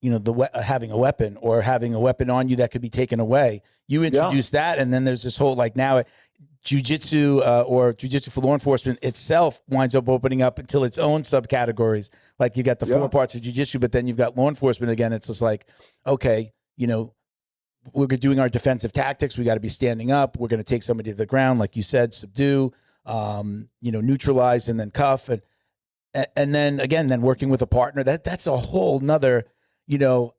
having a weapon or having a weapon on you that could be taken away. You introduce that, and then there's this whole now jiu-jitsu or jiu-jitsu for law enforcement itself winds up opening up until its own subcategories. Like you got the 4 parts of jiu-jitsu, but then you've got law enforcement again. It's just like, okay, we're doing our defensive tactics. We got to be standing up. We're going to take somebody to the ground, like you said, subdue, neutralize, and then cuff, and then working with a partner. That's a whole nother.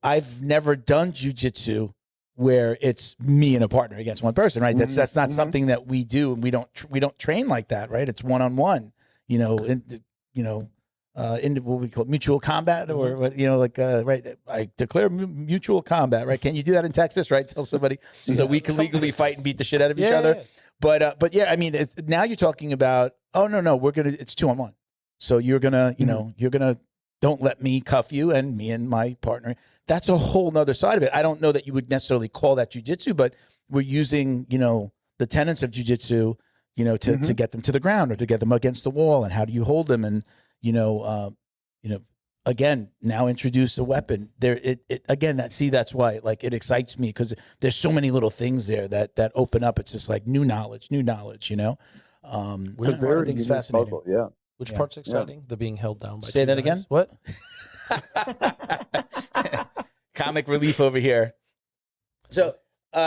I've never done jiu-jitsu where it's me and a partner against one person, right? That's not something that we do, and we don't train like that, right? It's one-on-one, in what we call mutual combat, or right? I declare mutual combat, right? Can you do that in Texas, right? Tell somebody so we can legally fight and beat the shit out of each other. Yeah. But yeah, I mean, now you're talking about, oh no, it's 2-on-1. So you're gonna, don't let me cuff you and me and my partner. That's a whole nother side of it. I don't know that you would necessarily call that jiu-jitsu, but we're using, the tenets of jiu-jitsu, to get them to the ground or to get them against the wall, and how do you hold them, and again, now introduce a weapon there. That's why it excites me, because there's so many little things there that open up. It's just like new knowledge, which I think is fascinating. Puzzle, yeah. Which part's exciting? The being held down by Say that guys. again? What? Comic relief over here. So,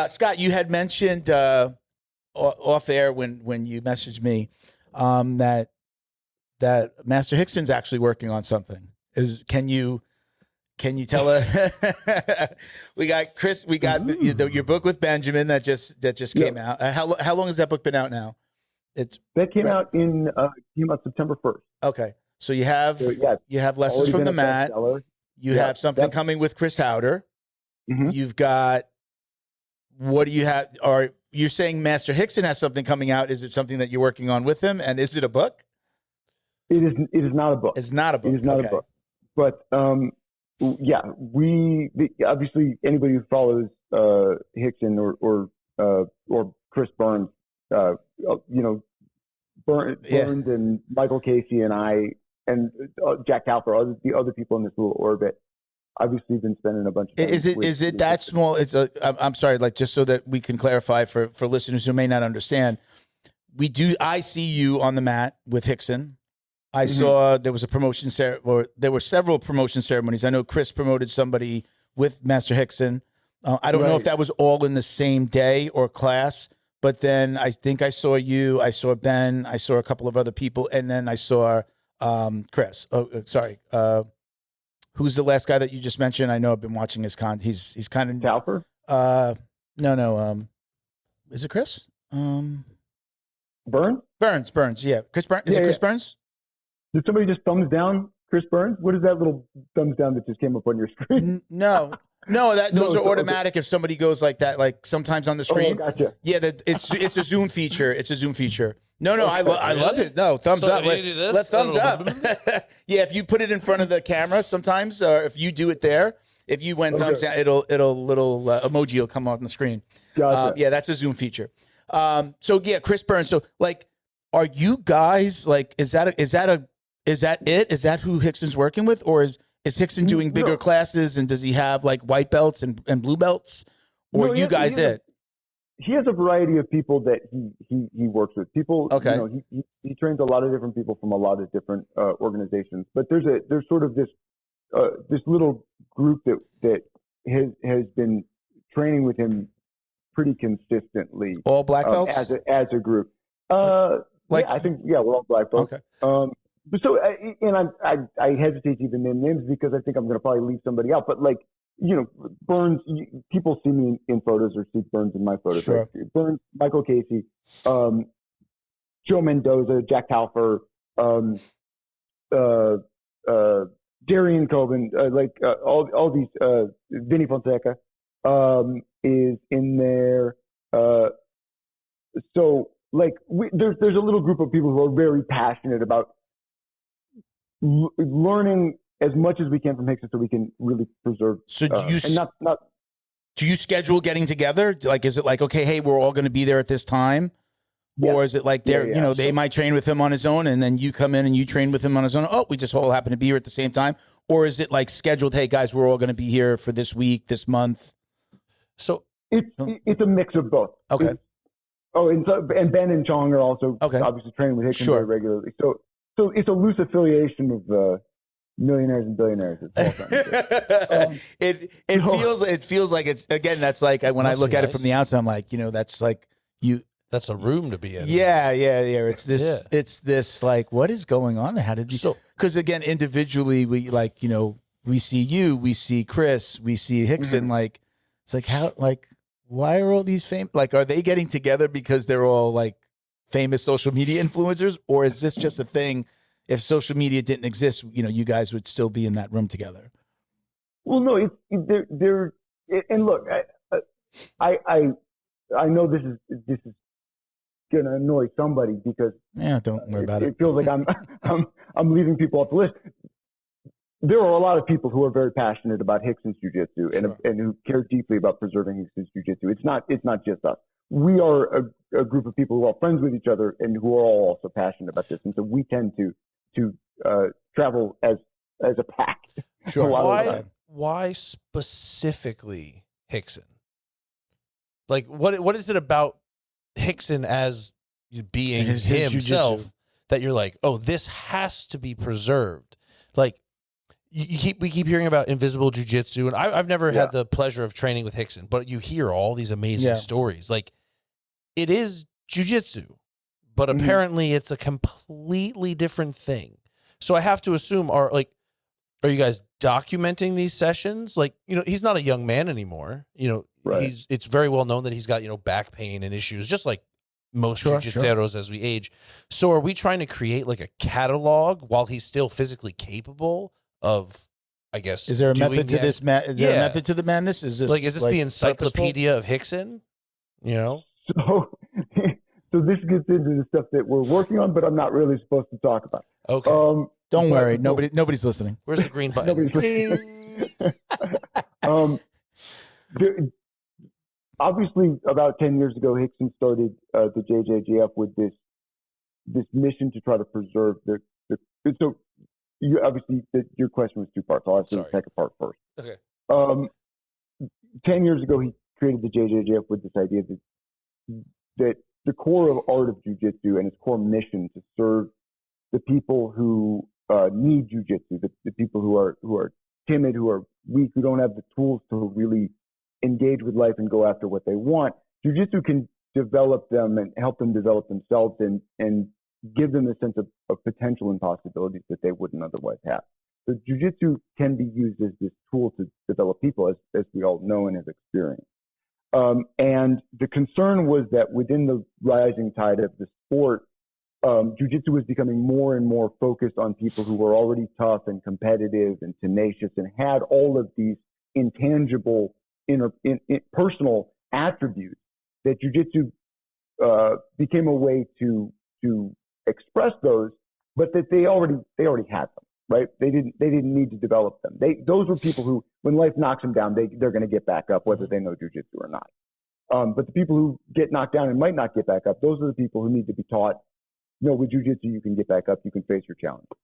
Scott, you had mentioned off air when you messaged me that Master Rickson's actually working on something. Can you tell us? We got Chris. We got your book with Benjamin that just came out. How long has that book been out now? That came out September 1st. Okay, so you have lessons from the mat. You have something coming with Chris Haueter. Mm-hmm. You've got, what do you have? Are you saying Master Rickson has something coming out? Is it something that you're working on with him? And is it a book? It is not a book. It's not a book. It is not a book. But obviously anybody who follows Rickson or Chris Burns, Burns and Michael Casey and I and Jack Talfer, the other people in this little orbit, obviously been spending a bunch of time. Is it that small? I'm sorry, just so that we can clarify for listeners who may not understand. I see you on the mat with Rickson. I saw there was a promotion or there were several promotion ceremonies. I know Chris promoted somebody with Master Rickson. I don't know if that was all in the same day or class, but then I think I saw you, I saw Ben, I saw a couple of other people, and then I saw Chris. Oh, sorry. Who's the last guy that you just mentioned? I know I've been watching his he's kind of Talfer? No. Is it Chris? Burns? Burns, yeah. Chris Burns. Is it Chris Burns? Did somebody just thumbs down Chris Burns? What is that little thumbs down that just came up on your screen? No, those are automatic. If somebody goes like that, like sometimes on the screen. Oh, gotcha. Yeah, it's a Zoom feature. It's a Zoom feature. No, I love it. No, thumbs up. Let thumbs up. Yeah, if you put it in front of the camera, sometimes, or if you do it there, if you went thumbs down, it'll little emoji will come on the screen. Gotcha. Yeah, that's a Zoom feature. So yeah, Chris Burns. So are you guys is that it? Is that who Rickson's working with, or is Rickson doing bigger classes, and does he have white belts and blue belts, or you guys it? He has a variety of people that he works with. People, okay. He trains a lot of different people from a lot of different organizations. But there's sort of this little group that has been training with him pretty consistently. All black belts as a group. I think we're all black belts. Okay. So, I hesitate to even name names because I think I'm going to probably leave somebody out. But Burns, people see me in photos or see Burns in my photos. Sure. Right? Burns, Michael Casey, Joe Mendoza, Jack Talfer, Darian Coben, all these, Vinny Fonseca is in there. So there's a little group of people who are very passionate about learning as much as we can from Rickson so we can really preserve. So do you and not do you schedule getting together? Like, is it like, okay, hey, we're all going to be there at this time? Yeah. Or is it like they're, Yeah. you know, they might train with him on his own and then you come in and you train with him on his own? Oh, we just all happen to be here at the same time. Or is it like scheduled, hey guys, we're all going to be here for this week, this month? So it's a mix of both. Okay. And Ben and Chong are also obviously training with Rickson very regularly. So it's a loose affiliation of millionaires and billionaires. It feels like it's, again, that's like when I look at it from the outside, I'm like, you know, that's like that's a room to be in. Yeah. It's this like, what is going on? How did you? Because again, individually, we like, you know, we see you, we see Chris, we see Rickson. Like, it's like how, like, why are all these famous? Like, are they getting together because they're all like famous social media influencers, or is this just a thing? If social media didn't exist, you know, you guys would still be in that room together. Well, no, they're and look, I know this is gonna annoy somebody because don't worry about it. It feels like I'm leaving people off the list. There are a lot of people who are very passionate about Rickson's Jiu-Jitsu and who care deeply about preserving Rickson's Jiu-Jitsu. It's not just us. We are a group of people who are friends with each other and who are all also passionate about this, and so we tend to travel as a pack. Sure. Why specifically Rickson? Like, what is it about Rickson as being his himself jiu-jitsu that you're like, oh, this has to be preserved? Like, we keep hearing about invisible jiu-jitsu, and I've never had the pleasure of training with Rickson, but you hear all these amazing stories. Like, it is jiu-jitsu, but apparently it's a completely different thing. So I have to assume, are you guys documenting these sessions? Like, you know, he's not a young man anymore. You know, it's very well known that he's got, you know, back pain and issues, just like most jiu-jitseros as we age. So are we trying to create like a catalog while he's still physically capable of, I guess, is there a method to this? Is there a method to the madness? Is this the encyclopedia of Rickson? You know? So this gets into the stuff that we're working on, but I'm not really supposed to talk about. Okay. Don't worry. Nobody's listening. Where's the green button? Obviously, about 10 years ago, Rickson started the JJGF with this mission to try to preserve the. So, your question was two parts. I'll answer the second part first. Okay. 10 years ago, he created the JJGF with this idea that the core of art of jiu-jitsu and its core mission to serve the people who need jiu-jitsu, the people who are timid, who are weak, who don't have the tools to really engage with life and go after what they want. Jiu-jitsu can develop them and help them develop themselves and give them a sense of potential and possibilities that they wouldn't otherwise have. So jiu-jitsu can be used as this tool to develop people, as we all know and have experienced. And the concern was that within the rising tide of the sport, jiu-jitsu was becoming more and more focused on people who were already tough and competitive and tenacious and had all of these intangible personal attributes, that jiu-jitsu became a way to express those, but that they already had them, right? They didn't need to develop them. Those were people who, when life knocks them down, they're going to get back up, whether they know jiu-jitsu or not. But the people who get knocked down and might not get back up, those are the people who need to be taught, no, with jiu-jitsu, you can get back up, you can face your challenges.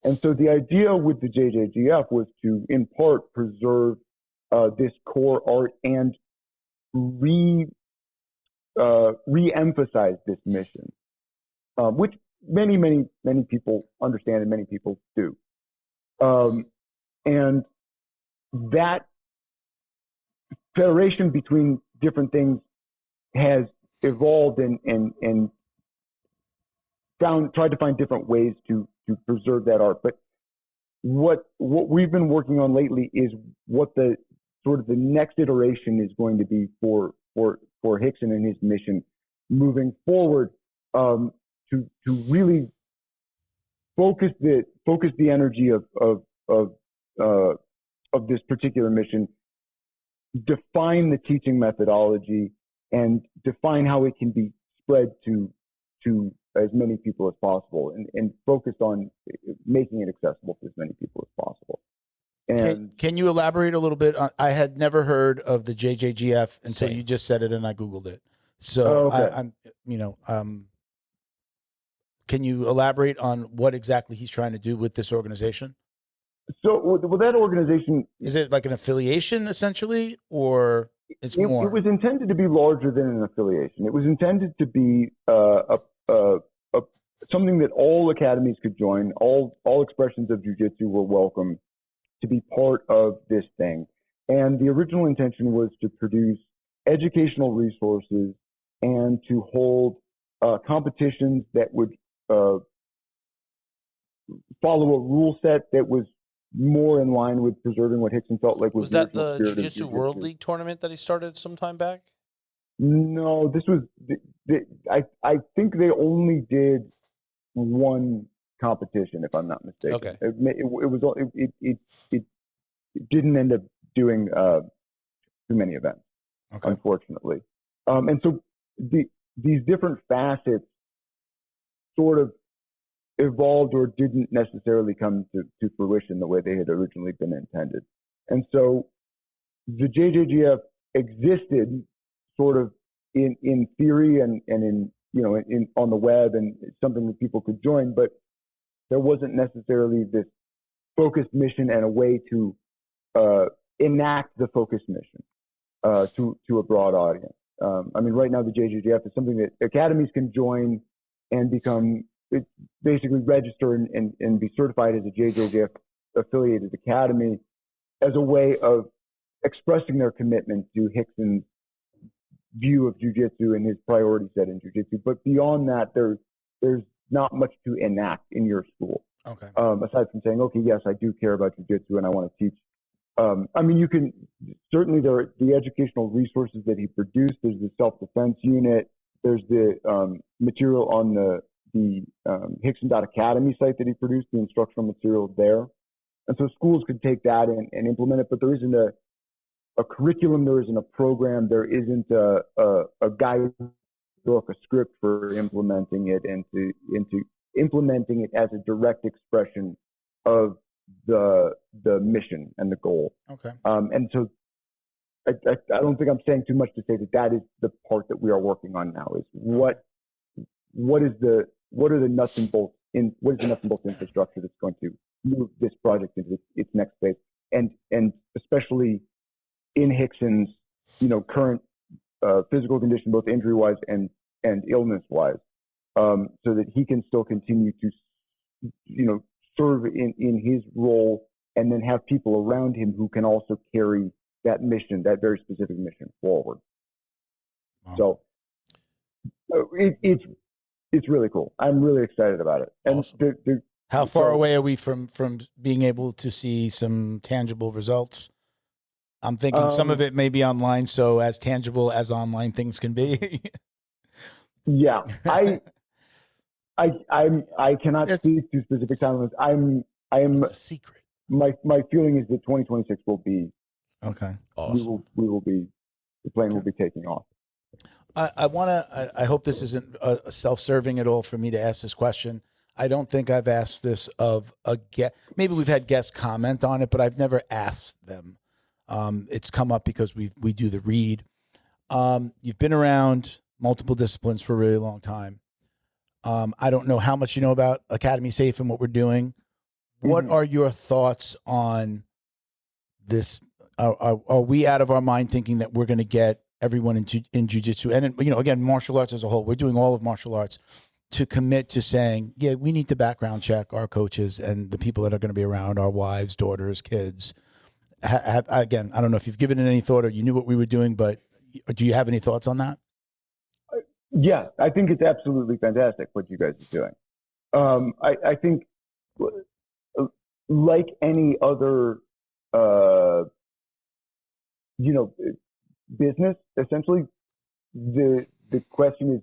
And so the idea with the JJGF was to, in part, preserve this core art and re-emphasize this mission, which many people understand and many people do. And that federation between different things has evolved and tried to find different ways to preserve that art. But what we've been working on lately is what the sort of the next iteration is going to be for Rickson and his mission moving forward, to really focus the energy of this particular mission, define the teaching methodology, and define how it can be spread to as many people as possible, and focused on making it accessible to as many people as possible. And can you elaborate a little bit on, I had never heard of the JJGF until Same. you just said it and I Googled it. So okay. can you elaborate on what exactly he's trying to do with this organization? So, well, that organization, Is it like an affiliation essentially, or it's more? It was intended to be larger than an affiliation. It was intended to be something that all academies could join. All expressions of jiu-jitsu were welcome to be part of this thing. And the original intention was to produce educational resources and to hold competitions that would follow a rule set that was more in line with preserving what Rickson felt like was that the original spirit of Jiu-Jitsu World League tournament that he started some time back? No, this was. I think they only did one competition, if I'm not mistaken. Okay. It didn't end up doing too many events, unfortunately. And so these different facets sort of evolved or didn't necessarily come to fruition the way they had originally been intended. And so the JJGF existed sort of in theory and in on the web, and it's something that people could join, but there wasn't necessarily this focused mission and a way to enact the focused mission to a broad audience. I mean, right now the JJGF is something that academies can join and become, basically register and be certified as a JJGF affiliated academy as a way of expressing their commitment to Rickson's view of jiu-jitsu and his priority set in jiu-jitsu. But beyond that, there's not much to enact in your school. Okay. Aside from saying, okay, yes, I do care about jiu-jitsu and I want to teach. I mean, you can certainly, there are the educational resources that he produced. There's the self-defense unit. There's the material on the Rickson.academy site that he produced, the instructional material there. And so schools could take that and implement it, but there isn't a curriculum, there isn't a program, there isn't a guidebook, a script for implementing it into implementing it as a direct expression of the mission and the goal. Okay. And so I don't think I'm saying too much to say that is the part that we are working on now, is what are the nuts and bolts infrastructure that's going to move this project into its next phase, and especially in Rickson's current physical condition, both injury wise and illness wise, so that he can still continue to serve in his role, and then have people around him who can also carry that mission, that very specific mission, forward. Wow. So it's really cool. I'm really excited about it. And awesome. How far away are we from being able to see some tangible results? I'm thinking some of it may be online, so as tangible as online things can be. Yeah, I cannot speak to specific timelines. It's a secret. My feeling is that 2026 will be okay. Awesome. The plane will be taking off. I hope this isn't self-serving at all for me to ask this question. I don't think I've asked this of a guest. Maybe we've had guests comment on it, but I've never asked them. It's come up because we do the read. You've been around multiple disciplines for a really long time. I don't know how much you know about Academy Safe and what we're doing. What are your thoughts on this? Are we out of our mind thinking that we're going to get everyone in jiu-jitsu and again, martial arts as a whole? We're doing all of martial arts to commit to saying, yeah, we need to background check our coaches and the people that are going to be around, our wives, daughters, kids. Again, I don't know if you've given it any thought or you knew what we were doing, but do you have any thoughts on that? Yeah, I think it's absolutely fantastic what you guys are doing. I think, like any other, business, essentially, the question is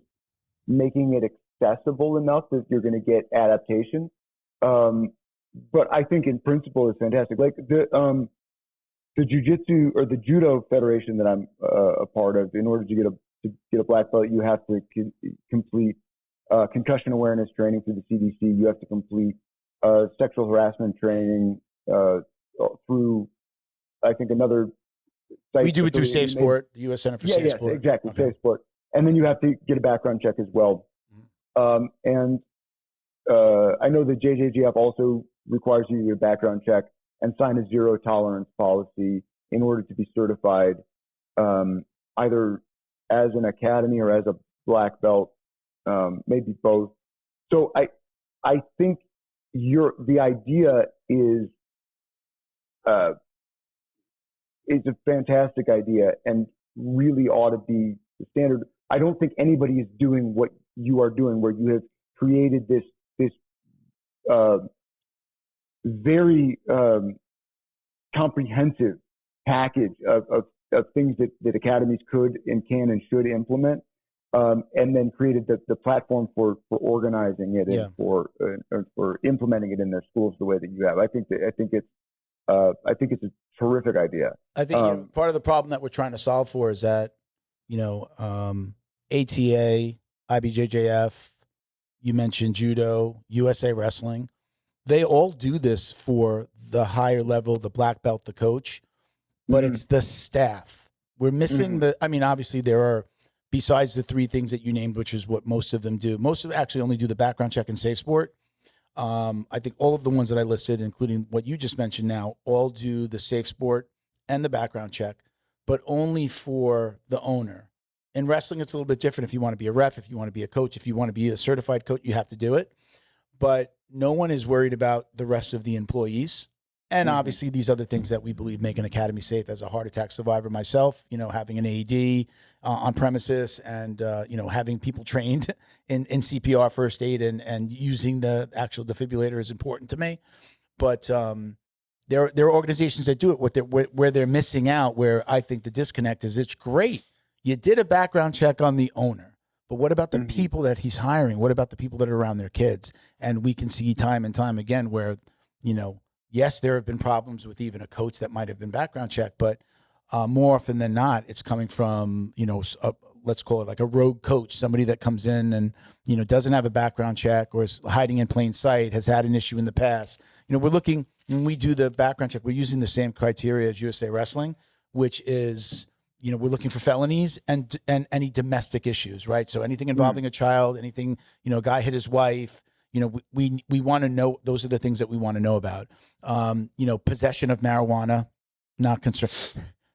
making it accessible enough that you're going to get adaptation. But I think in principle it's fantastic. Like the jiu-jitsu or the judo federation that I'm a part of, in order to get a black belt, you have to complete concussion awareness training through the CDC. You have to complete sexual harassment training, through, I think, another site. We do it through Safe Sport, the U.S. Center for Safe Sport. Exactly, Okay. Safe Sport. And then you have to get a background check as well. And I know that JJGF also requires you to do a background check and sign a zero tolerance policy in order to be certified, either as an academy or as a black belt, maybe both. So I think the idea is a fantastic idea and really ought to be the standard. I don't think anybody is doing what you are doing, where you have created this very comprehensive package of things that academies could and can and should implement, and then created the platform for organizing it and for implementing it in their schools the way that you have. I think it's a terrific idea. I think part of the problem that we're trying to solve for is that, ATA, IBJJF, you mentioned judo, USA Wrestling, they all do this for the higher level, the black belt, the coach, but it's the staff. We're missing obviously there are, besides the three things that you named, which is what most of them do. Most of them actually only do the background check and Safe Sport. I think all of the ones that I listed, including what you just mentioned now, all do the Safe Sport and the background check, but only for the owner. In wrestling, it's a little bit different. If you want to be a ref, if you want to be a coach, if you want to be a certified coach, you have to do it. But no one is worried about the rest of the employees. And obviously these other things that we believe make an academy safe. As a heart attack survivor myself, having an AED on premises and, having people trained in CPR first aid and using the actual defibrillator is important to me. But there are organizations that do it. Where they're missing out, where I think the disconnect is, it's great. You did a background check on the owner, but what about the people that he's hiring? What about the people that are around their kids? And we can see time and time again where, yes, there have been problems with even a coach that might have been background checked, but more often than not, it's coming from, let's call it like a rogue coach, somebody that comes in and, doesn't have a background check or is hiding in plain sight, has had an issue in the past. We're looking, when we do the background check, we're using the same criteria as USA Wrestling, which is, we're looking for felonies and any domestic issues, right? So anything involving a child, anything, a guy hit his wife, we want to know. Those are the things that we want to know about. Possession of marijuana, not concerned.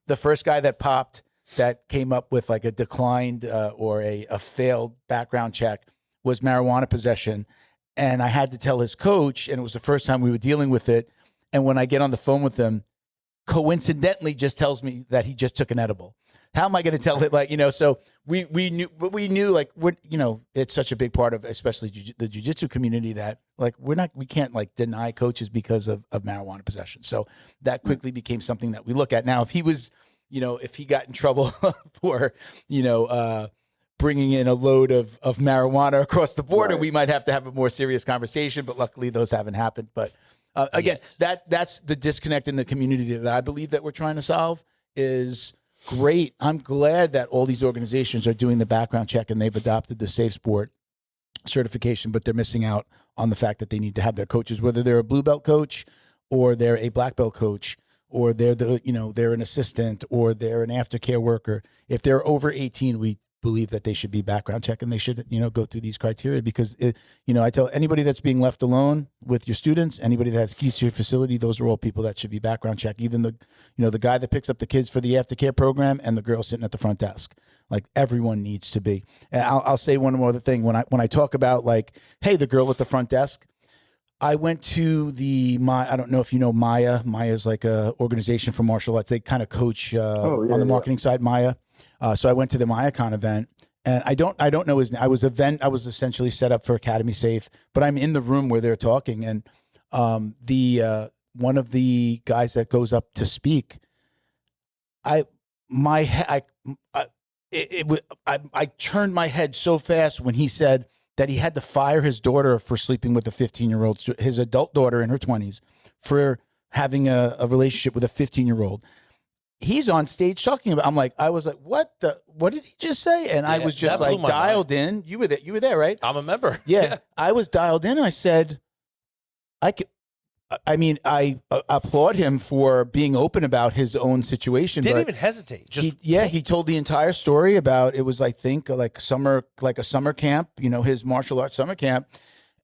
The first guy that popped that came up with like a declined or a failed background check was marijuana possession. And I had to tell his coach, and it was the first time we were dealing with it. And when I get on the phone with him, coincidentally just tells me that he just took an edible. How am I going to tell it? So we knew like, it's such a big part of, especially the jiu-jitsu community, that like, we can't like deny coaches because of marijuana possession. So that quickly became something that we look at. Now, if he was, if he got in trouble for, bringing in a load of marijuana across the border, we might have to have a more serious conversation, but luckily those haven't happened. But again, that's the disconnect in the community that I believe that we're trying to solve is great. I'm glad that all these organizations are doing the background check and they've adopted the Safe Sport certification, but they're missing out on the fact that they need to have their coaches, whether they're a blue belt coach or they're a black belt coach or they're they're an assistant or they're an aftercare worker. If they're over 18, we believe that they should be background checked and they should, go through these criteria because, I tell anybody that's being left alone with your students, anybody that has keys to your facility, those are all people that should be background checked. Even the guy that picks up the kids for the aftercare program and the girl sitting at the front desk, like everyone needs to be. And I'll say one more other thing. When I talk about like, hey, the girl at the front desk, I went to I don't know if you know Maya. Maya's like a organization for martial arts. They kind of coach on the marketing side, Maya. So I went to the MayaCon event, and I don't know his name. I was essentially set up for Academy Safe, but I'm in the room where they're talking, and one of the guys that goes up to speak, I turned my head so fast when he said that he had to fire his daughter for sleeping with a 15-year-old, his adult daughter in her 20s, for having a relationship with a 15-year-old. He's on stage talking about, I was like, what did he just say? And I was just like dialed in. You were there, right? I'm a member. Yeah. I was dialed in and I said, I mean, I applaud him for being open about his own situation. Didn't but even hesitate. he told the entire story about, it was, I think, like a summer camp, his martial arts summer camp.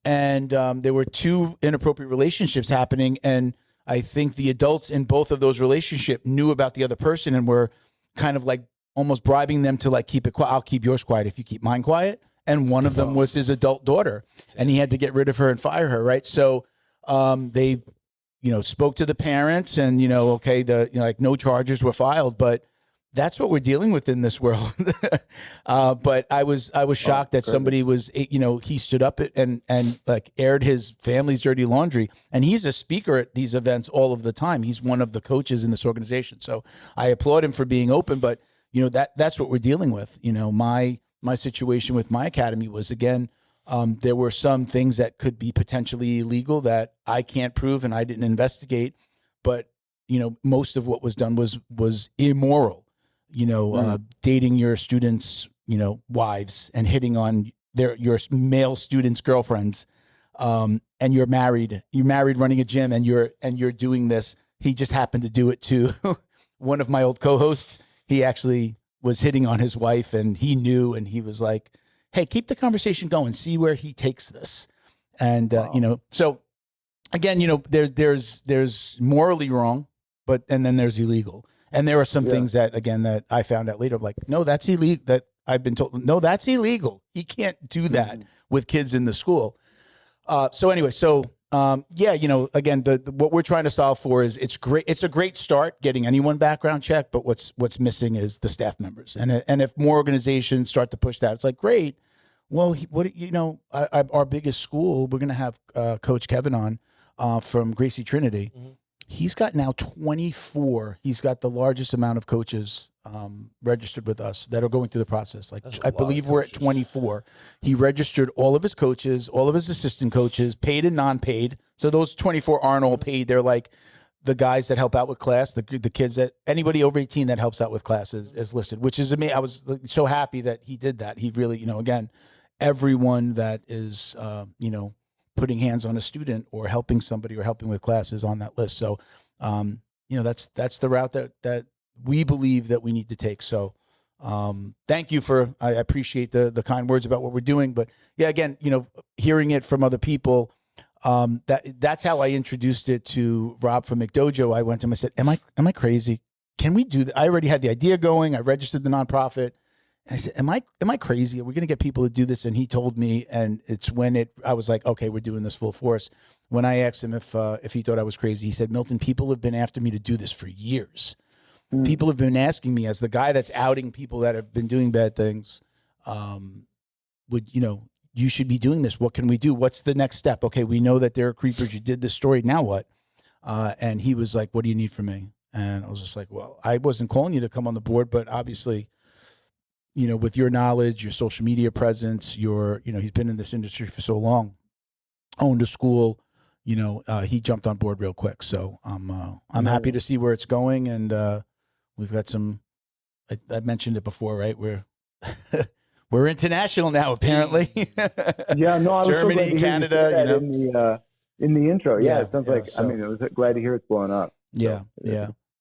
And there were 2 inappropriate relationships happening. And I think the adults in both of those relationships knew about the other person and were kind of like almost bribing them to like, keep it quiet. I'll keep yours quiet if you keep mine quiet. And one of them was his adult daughter, and he had to get rid of her and fire her. Right. So they, spoke to the parents, and, okay, like no charges were filed, but that's what we're dealing with in this world. But I was shocked that somebody was, he stood up and like aired his family's dirty laundry, and he's a speaker at these events all of the time. He's one of the coaches in this organization. So I applaud him for being open, but that's what we're dealing with. My situation with my academy was, again, there were some things that could be potentially illegal that I can't prove and I didn't investigate, but most of what was done was immoral. Dating your students, wives, and hitting on your male students' girlfriends, and you're married running a gym, and you're doing this. He just happened to do it to one of my old co-hosts. He actually was hitting on his wife, and he knew, and he was like, hey, keep the conversation going, see where he takes this. And, so again, there's morally wrong, and then there's illegal. And there are some things that, again, that I found out later, like, no, that's illegal, that I've been told, no, that's illegal. He can't do that with kids in the school. Again, what we're trying to solve for is, it's great. It's a great start getting anyone background check, but what's missing is the staff members. And if more organizations start to push that, it's like, great. Well, our biggest school, we're going to have Coach Kevin on from Gracie Trinity. Mm-hmm. He's got now 24. He's got the largest amount of coaches registered with us that are going through the process. Like, I believe we're at 24. He registered all of his coaches, all of his assistant coaches, paid and non-paid. So those 24 aren't all paid. They're like the guys that help out with class, the kids that anybody over 18 that helps out with class is listed, which is amazing. I was so happy that he did that. He really, again, everyone that is, putting hands on a student or helping somebody or helping with classes on that list. So, that's the route that we believe that we need to take. So, thank you I appreciate the kind words about what we're doing, but yeah, again, hearing it from other people, that's how I introduced it to Rob from McDojo. I went to him, I said, am I crazy? Can we do that? I already had the idea going. I registered the nonprofit. And I said, am I crazy? Are we going to get people to do this? And he told me, and it's when I was like, okay, we're doing this full force. When I asked him if he thought I was crazy, he said, Milton, people have been after me to do this for years. Mm. People have been asking me, as the guy that's outing people that have been doing bad things, you should be doing this. What can we do? What's the next step? Okay, we know that there are creepers. You did this story. Now what? And he was like, what do you need from me? And I was just like, well, I wasn't calling you to come on the board, but obviously, with your knowledge, your social media presence, he's been in this industry for so long, owned a school, he jumped on board real quick. So I'm happy to see where it's going. And we've got I mentioned it before, right? We're international now, apparently. Yeah, no, I was Germany, so Canada, in the intro. Yeah, Yeah, it sounds yeah, like, so- I was glad to hear it's blowing up. Yeah, So,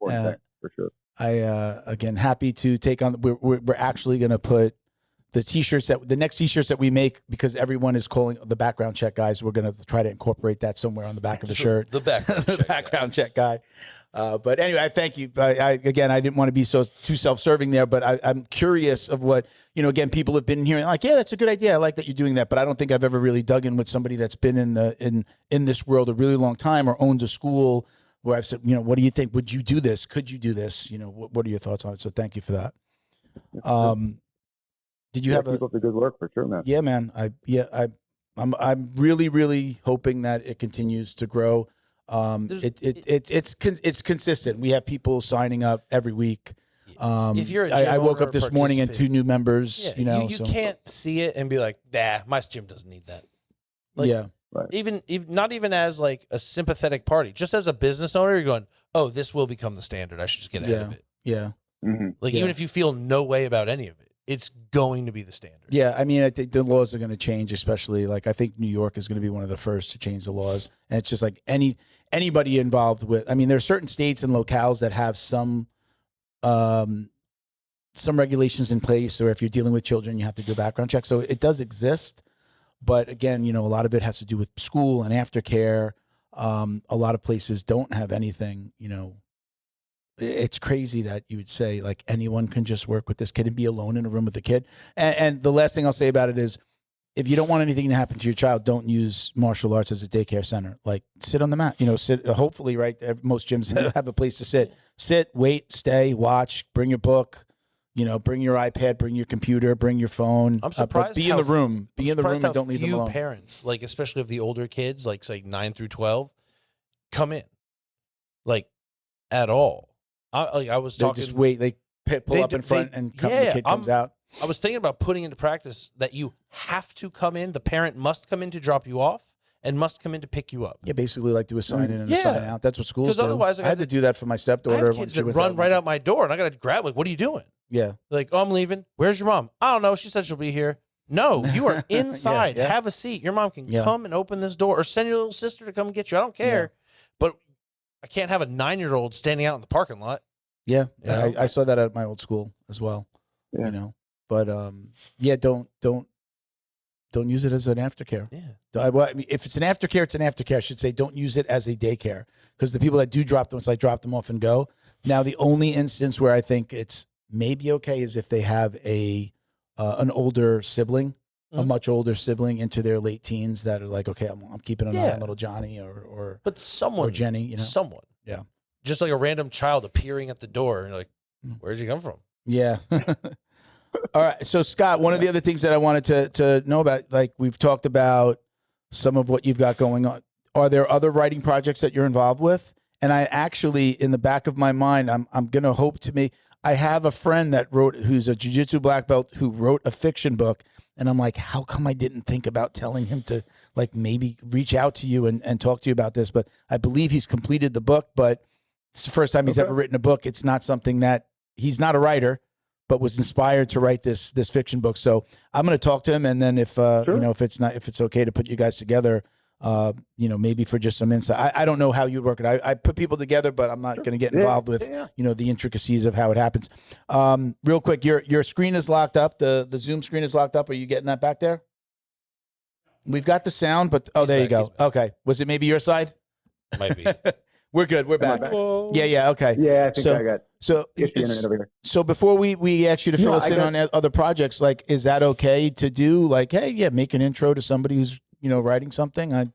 yeah. for sure. I again happy to take on. We're actually going to put the next t-shirts that we make, because everyone is calling the background check guys. We're going to try to incorporate that somewhere on the back of the shirt. The background the check background check guy. But anyway, I thank you. I didn't want to be too self-serving there, but I'm curious of what, again, people have been hearing, like, yeah, that's a good idea. I like that you're doing that, but I don't think I've ever really dug in with somebody that's been in this world a really long time or owns a school, where I've said, what do you think? Would you do this? Could you do this? What are your thoughts on it? So thank you for that. Did you have keep up the good work, for sure, man? Yeah, man. I'm really, really hoping that it continues to grow. It's consistent. We have people signing up every week. If you're I woke up this morning and 2 new members, you can't see it and be like, my gym doesn't need that. Yeah. Right. Even not even as like a sympathetic party, just as a business owner, you're going, oh, this will become the standard. I should just get ahead of it. Yeah. Mm-hmm. Like, even if you feel no way about any of it, it's going to be the standard. Yeah, I mean, I think the laws are going to change, especially like I think New York is going to be one of the first to change the laws, and it's just like anybody involved with. I mean, there are certain states and locales that have some regulations in place, or if you're dealing with children, you have to do a background check. So it does exist, but again, a lot of it has to do with school and aftercare. A lot of places don't have anything. It's crazy that you would say like anyone can just work with this kid and be alone in a room with the kid. And the last thing I'll say about it is, if you don't want anything to happen to your child, don't use martial arts as a daycare center. Like sit on the mat, sit, hopefully, right. Most gyms have a place to sit, wait, stay, watch, bring your book, bring your iPad, bring your computer, bring your phone. I'm surprised. But be in the room and don't leave them alone. Parents, like especially of the older kids, like say 9 through 12, come in, like at all. I was talking. They just wait. They pull up in front and the kid comes out. I was thinking about putting into practice that you have to come in. The parent must come in to drop you off and must come in to pick you up. Yeah, basically like do a sign in and a sign out. That's what schools do. Otherwise, I had to do that for my stepdaughter. I have kids that run right out my door, and I got to grab. Like, what are you doing? Yeah. Like, oh, I'm leaving. Where's your mom? I don't know. She said she'll be here. No, you are inside. Yeah. Have a seat. Your mom can come and open this door, or send your little sister to come get you. I don't care. But I can't have a 9-year-old standing out in the parking lot. Yeah, I saw that at my old school as well. Yeah. But don't use it as an aftercare. Yeah. I mean, if it's an aftercare, it's an aftercare. I should say don't use it as a daycare, because the people that do drop them, it's like drop them off and go. Now, the only instance where I think it's maybe okay is if they have an older sibling, a much older sibling into their late teens that are like, okay, I'm keeping an eye on little Johnny or someone or Jenny, someone. Yeah. Just like a random child appearing at the door, and you're like, where'd you come from? Yeah. All right. So, Scott, one of the other things that I wanted to know about, like we've talked about some of what you've got going on. Are there other writing projects that you're involved with? And I actually, in the back of my mind, I'm going to hope to I have a friend who's a jiu-jitsu black belt who wrote a fiction book. And I'm like, how come I didn't think about telling him to like maybe reach out to you and talk to you about this? But I believe he's completed the book, but it's the first time he's ever written a book. It's not something that he's not a writer, but was inspired to write this fiction book. So I'm going to talk to him, and then if if it's okay to put you guys together, maybe for just some insight. I don't know how you'd work it. I put people together, but I'm not going to get involved with the intricacies of how it happens. Real quick, your screen is locked up. The Zoom screen is locked up. Are you getting that back there? We've got the sound, but there you go. Okay, was it maybe your side? Might be. We're good. We're back. Yeah. Okay. Yeah, I think I got the internet over here. So before we ask you to fill us in on other projects, like, is that okay to do? Like, hey, make an intro to somebody who's writing something. Are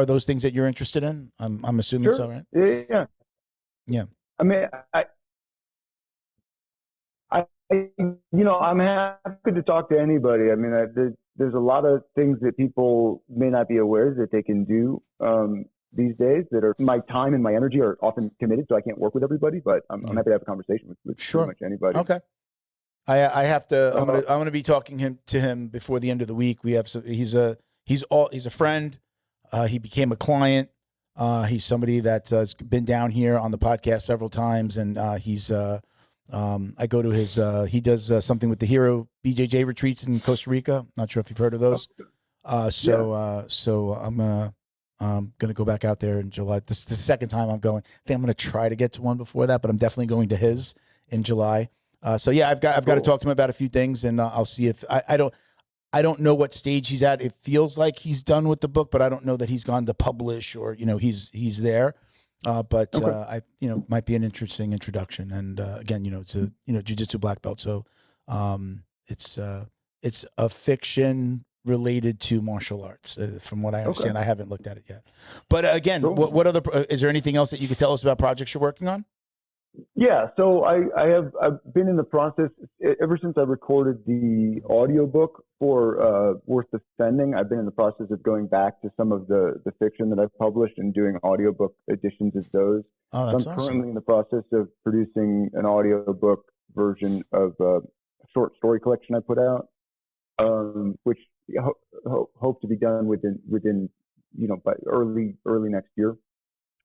those things that you're interested in? I'm assuming so, right? Yeah. I mean, I'm happy to talk to anybody. I mean, there's a lot of things that people may not be aware that they can do these days that are my time and my energy are often committed, so I can't work with everybody. But I'm happy to have a conversation with pretty much anybody. Okay. I have to. I'm gonna be talking to him before the end of the week. We have he's a friend. He became a client. He's somebody that has been down here on the podcast several times, and he's. I go to his. He does something with the Hero BJJ retreats in Costa Rica. Not sure if you've heard of those. So I'm going to go back out there in July. This is the second time I'm going. I think I'm going to try to get to one before that, but I'm definitely going to his in July. I've got to talk to him about a few things, and I'll see if I don't know what stage he's at. It feels like he's done with the book, but I don't know that he's gone to publish or he's there. But might be an interesting introduction. And again, it's a jiu-jitsu black belt, so it's a fiction related to martial arts, from what I understand. I haven't looked at it yet. But again, what other is there anything else that you could tell us about projects you're working on? Yeah, so I've been in the process ever since I recorded the audiobook for Worth Defending. I've been in the process of going back to some of the fiction that I've published and doing audiobook editions of those. Oh, that's I'm awesome. currently in the process of producing an audiobook version of a short story collection I put out, which hope to be done within by early next year.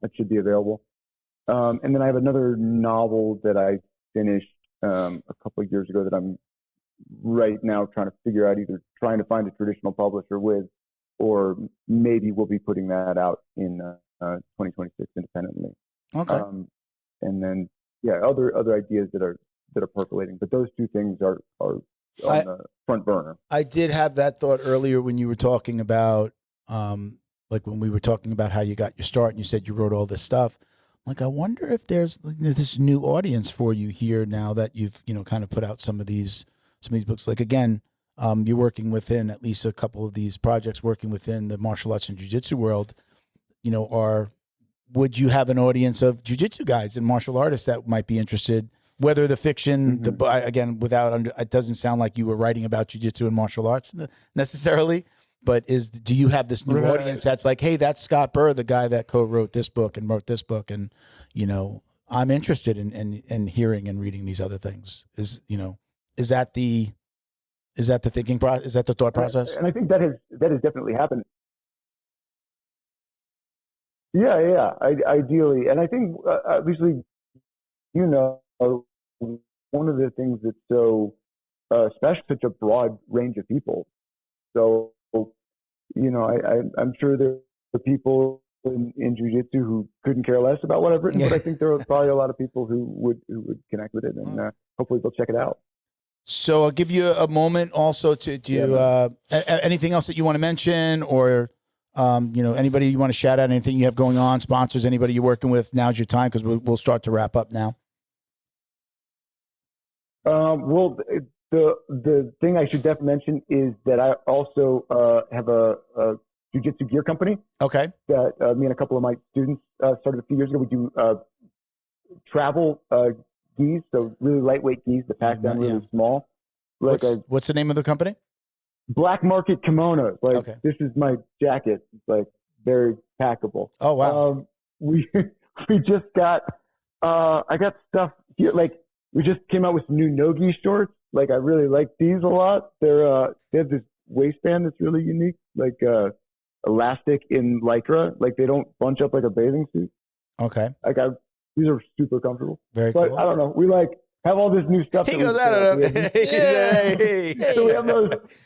That should be available. And then I have another novel that I finished a couple of years ago that I'm right now trying to figure out either trying to find a traditional publisher with, or maybe we'll be putting that out in 2026 independently. Okay. And then other ideas that are percolating, but those two things are on the front burner. I did have that thought earlier when you were talking about, like when we were talking about how you got your start and you said you wrote all this stuff. Like, I wonder if there's this new audience for you here now that you've, kind of put out some of these books. Like, again, you're working within at least a couple of these projects, working within the martial arts and jiu-jitsu world, would you have an audience of jiu-jitsu guys and martial artists that might be interested? Whether the fiction, again, it doesn't sound like you were writing about jiu-jitsu and martial arts necessarily, but do you have this new audience that's like, hey, that's Scott Burr, the guy that co-wrote this book and wrote this book, and I'm interested in hearing and reading these other things. Is that the thinking process? Is that the thought process? And I think that has definitely happened. Yeah, ideally, and I think obviously, one of the things that's so special, such a broad range of people. So, I'm sure there are people in jiu-jitsu who couldn't care less about what I've written, but I think there are probably a lot of people who would connect with it, and hopefully they'll check it out. So I'll give you a moment also to do anything else that you want to mention, or anybody you want to shout out, anything you have going on, sponsors, anybody you're working with. Now's your time, because we'll start to wrap up now. Well, the thing I should definitely mention is that I also have a jiu-jitsu gear company. Okay. That me and a couple of my students started a few years ago. We do travel gis, so really lightweight gis that pack down really small. Like what's the name of the company? Black market kimonos. Like, this is my jacket. It's like very packable. Oh wow. We just got I got stuff here. Like, we just came out with some new no-gi shorts. Like, I really like these a lot. They have this waistband that's really unique, like elastic in lycra. Like, they don't bunch up like a bathing suit. Okay. Like, these are super comfortable. Very cool. But I don't know. We have all this new stuff. He goes, I don't know. So we have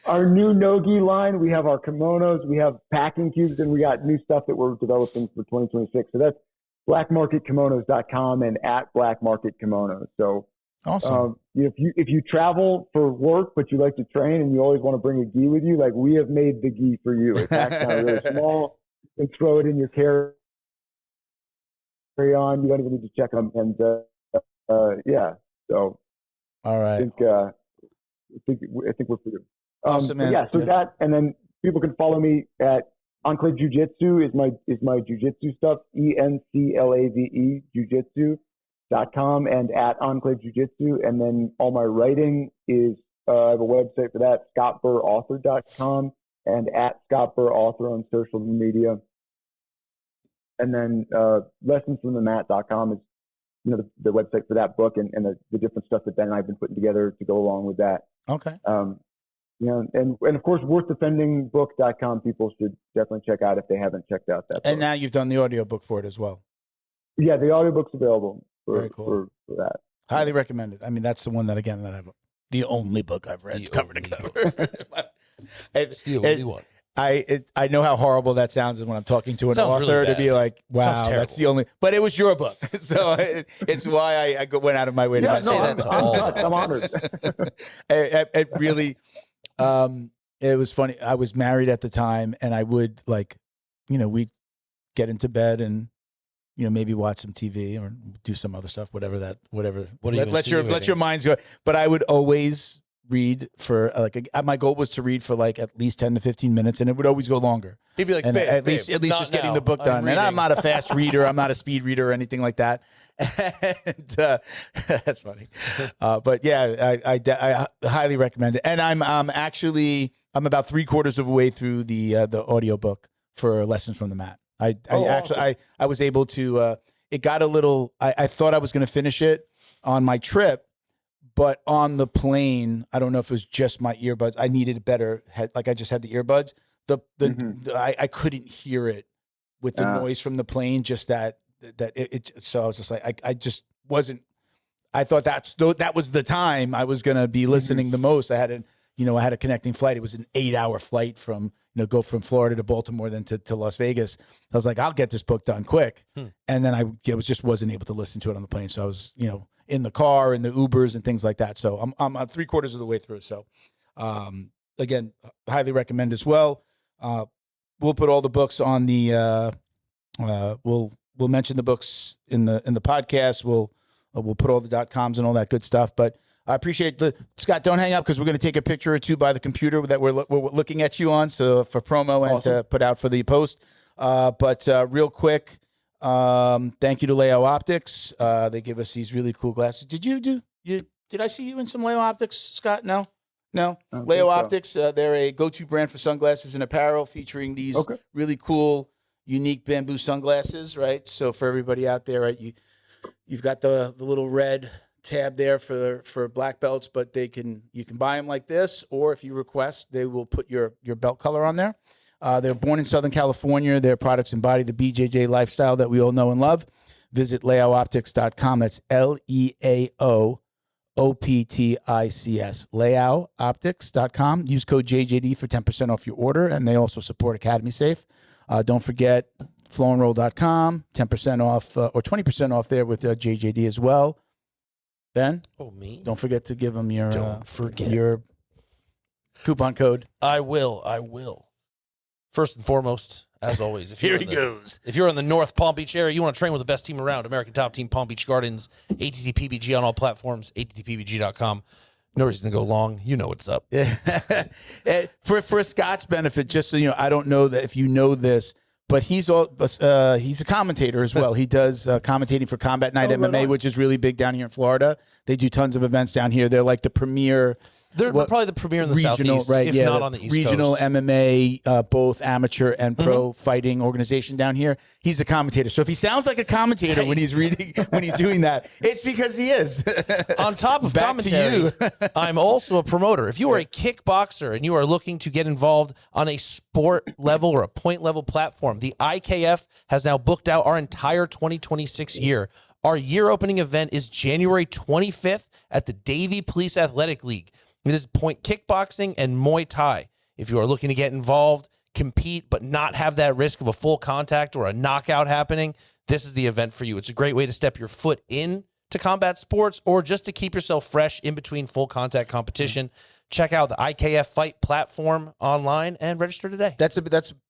our new no-gi line. We have our kimonos. We have packing cubes, and we got new stuff that we're developing for 2026. So that's blackmarketkimonos.com and at blackmarketkimonos. So awesome. If you travel for work but you like to train and you always want to bring a gi with you, like, we have made the gi for you. It's actually really small. You can throw it in your carry-on. You don't even need to check them. And so all right. I think we're pretty good. Awesome, man. That, and then people can follow me at Enclave Jiu-Jitsu is my jiu-jitsu stuff, ENCLAVE jiu-jitsu.com, and at Enclave Jiu-Jitsu. And then all my writing is, I have a website for that, scottburrauthor.com, and at scottburrauthor on social media. And then lessonsfromthemat.com is, the website for that book and the different stuff that Ben and I have been putting together to go along with that. Okay. And of course, worthdefendingbook.com, people should definitely check out if they haven't checked out that book. And now you've done the audiobook for it as well. Yeah, the audiobook's available Very cool. for that. Highly recommended. I mean, that's the one that I've the only book I've read cover to cover. It's the only one. I know how horrible that sounds when I'm talking to an author really to be like, wow, that's the only, but it was your book. So it's why I went out of my way to say that to all. I'm honored. It really, it was funny. I was married at the time, and I would we'd get into bed and, maybe watch some TV or do some other stuff, whatever. Let your minds go. But I would always read for my goal was to read for at least 10 to 15 minutes, and it would always go longer. He'd be like, and at least just getting the book done. And I'm not a fast reader. I'm not a speed reader or anything like that. And that's funny. But yeah, I highly recommend it. And I'm about 3/4 of the way through the audiobook for Lessons from the Mat. I was able to, it got a little, I thought I was going to finish it on my trip, but on the plane, I don't know if it was just my earbuds. I needed better. I just had the earbuds. I couldn't hear it with the noise from the plane. Just that. So I was just like, I just wasn't. I thought that was the time I was going to be listening the most. I had a connecting flight. It was an 8-hour flight from, go from Florida to Baltimore, then to Las Vegas. I was like, I'll get this book done quick. And then I wasn't able to listen to it on the plane. So I was, in the car and the Ubers and things like that. So I'm 3/4 of the way through. So, again, highly recommend as well. We'll put all the books on the, we'll mention the books in the podcast. We'll put all the .coms and all that good stuff. But I appreciate Scott, don't hang up, because we're going to take a picture or two by the computer that we're looking at you on. So for promo and to put out for the post. But real quick, thank you to Leo Optics. They give us these really cool glasses. Did I see you in some Leo Optics, Scott? No. Leo Optics, they're a go-to brand for sunglasses and apparel, featuring these really cool, unique bamboo sunglasses, right? So for everybody out there, right, you've got the little red tab there for black belts, but you can buy them like this, or if you request, they will put your belt color on there. They're born in Southern California. Their products embody the BJJ lifestyle that we all know and love. Visit leaoptics.com. That's LEAOOPTICS, leaoptics.com. Use code JJD for 10% off your order, and they also support Academy Safe. Don't forget flowandroll.com, 10% off or 20% off there with JJD as well. Ben? Oh, me? Don't forget to give them your coupon code. I will. First and foremost, as always, if you're in the North Palm Beach area, you want to train with the best team around, American Top Team Palm Beach Gardens, ATTPBG on all platforms, ATTPBG.com. No reason to go long. You know what's up. For Scott's benefit, just so you know, I don't know that if you know this, but he's a commentator as well. He does commentating for Combat Night MMA, which is really big down here in Florida. They do tons of events down here. They're like the premier. They're probably the premier in the regional, Southeast, right? if not on the East regional Coast. MMA, both amateur and pro fighting organization down here. He's a commentator. So if he sounds like a commentator when he's doing that, it's because he is. On top of commentary, I'm also a promoter. If you are a kickboxer and you are looking to get involved on a sport level or a point level platform, the IKF has now booked out our entire 2026 year. Our year opening event is January 25th at the Davie Police Athletic League. It is point kickboxing and Muay Thai. If you are looking to get involved, compete, but not have that risk of a full contact or a knockout happening, this is the event for you. It's a great way to step your foot into combat sports or just to keep yourself fresh in between full contact competition. Check out the IKF Fight platform online and register today. That's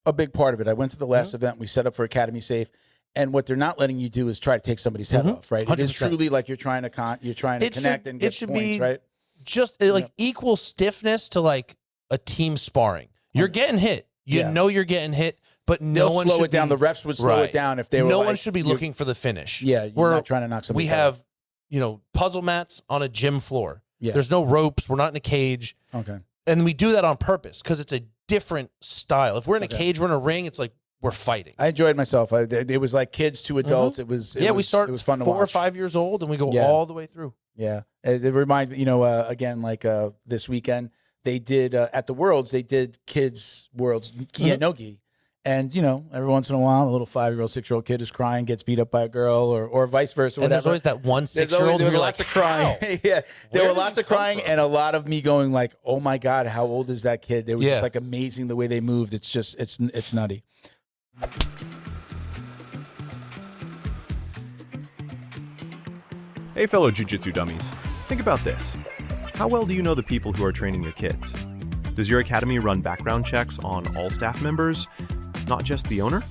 a big part of it. I went to the last event we set up for Academy Safe. And what they're not letting you do is try to take somebody's head off, right? 100%. It is truly like you're trying to connect and get points, right? Just like equal stiffness to like a team sparring. You're getting hit. You know you're getting hit, but no one should slow it down. The refs would slow it down if they were. No one should be looking for the finish. Yeah, you're not trying to knock somebody. We have, puzzle mats on a gym floor. Yeah. There's no ropes. We're not in a cage. Okay. And we do that on purpose because it's a different style. If we're in a cage, we're in a ring. It's like we're fighting. I enjoyed myself. It was like kids to adults. It was we start. It was fun to watch. 4 or 5 years old, and we go all the way through. Yeah, it reminds me. Again, like this weekend they did at the Worlds. They did Kids Worlds Gi no Gi, and every once in a while, a little 5-year-old, 6-year-old kid is crying, gets beat up by a girl, or vice versa. And there's always that one 6-year-old. There were lots of crying. There were lots of crying, and a lot of me going like, "Oh my God, how old is that kid?" They were just like amazing the way they moved. It's just it's nutty. Hey, fellow Jiu-Jitsu dummies. Think about this. How well do you know the people who are training your kids? Does your academy run background checks on all staff members, not just the owner?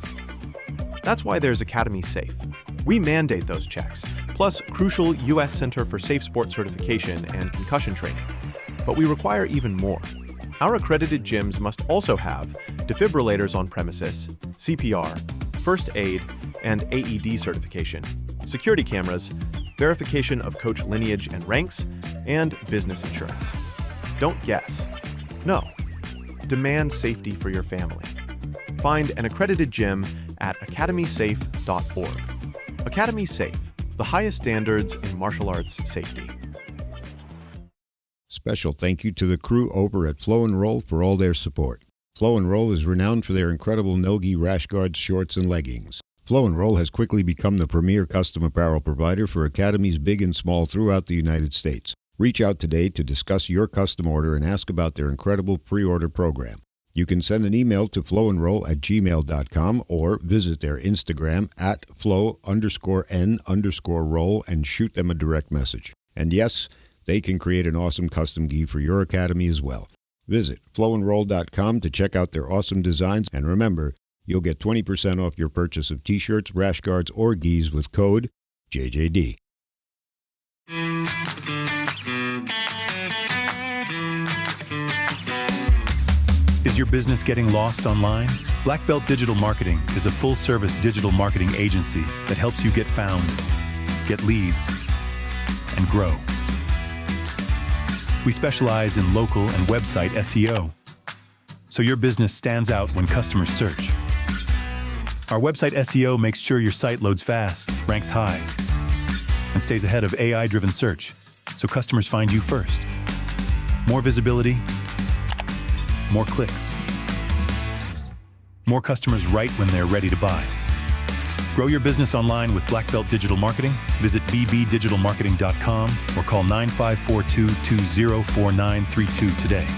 That's why there's Academy Safe. We mandate those checks, plus crucial U.S. Center for Safe Sport certification and concussion training. But we require even more. Our accredited gyms must also have defibrillators on premises, CPR, first aid, and AED certification, security cameras, verification of coach lineage and ranks, and business insurance. Don't guess. No. Demand safety for your family. Find an accredited gym at academysafe.org. Academy Safe, the highest standards in martial arts safety. Special thank you to the crew over at Flow and Roll for all their support. Flow and Roll is renowned for their incredible no-gi rash guards, shorts, and leggings. Flow and Roll has quickly become the premier custom apparel provider for academies big and small throughout the United States. Reach out today to discuss your custom order and ask about their incredible pre-order program. You can send an email to flowandroll@gmail.com or visit their Instagram at flow_n_roll and shoot them a direct message. And yes, they can create an awesome custom gi for your academy as well. Visit flowandroll.com to check out their awesome designs, and remember, you'll get 20% off your purchase of t-shirts, rash guards, or gis with code JJD. Is your business getting lost online? Black Belt Digital Marketing is a full-service digital marketing agency that helps you get found, get leads, and grow. We specialize in local and website SEO, so your business stands out when customers search. Our website SEO makes sure your site loads fast, ranks high, and stays ahead of AI-driven search, so customers find you first. More visibility, more clicks. More customers right when they're ready to buy. Grow your business online with Black Belt Digital Marketing. Visit bbdigitalmarketing.com or call 9542-204932 today.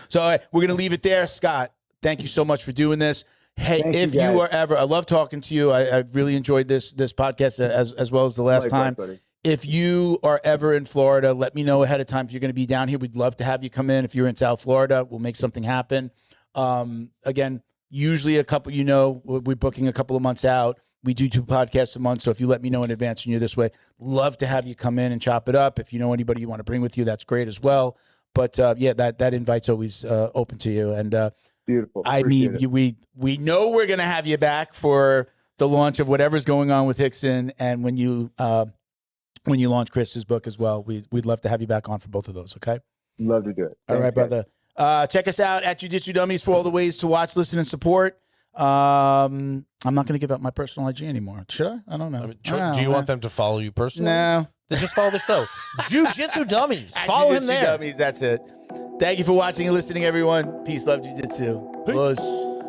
So we're going to leave it there. Scott, thank you so much for doing this. Hey, Thank if you, you are ever, I love talking to you. I really enjoyed this podcast as well as the last time. Buddy. If you are ever in Florida, let me know ahead of time if you're going to be down here. We'd love to have you come in. If you're in South Florida, we'll make something happen. Again, usually we're booking a couple of months out. We do 2 podcasts a month. So if you let me know in advance and you're this way, love to have you come in and chop it up. If you know anybody you want to bring with you, that's great as well. But that invite's always open to you. And Beautiful. I mean, we know we're going to have you back for the launch of whatever's going on with Rickson, and when you launch Chris's book as well, we'd love to have you back on for both of those. Okay. Love to do it. All right, brother. Check us out at Jiu-Jitsu Dummies for all the ways to watch, listen, and support. I'm not going to give out my personal IG anymore. Should I? I don't know. Do you want them to follow you personally? No. Then just follow the show. Jiu-Jitsu Dummies. Follow him Jiu-Jitsu there. Dummies. That's it. Thank you for watching and listening, everyone. Peace, love, Jiu-Jitsu. Peace. Peace.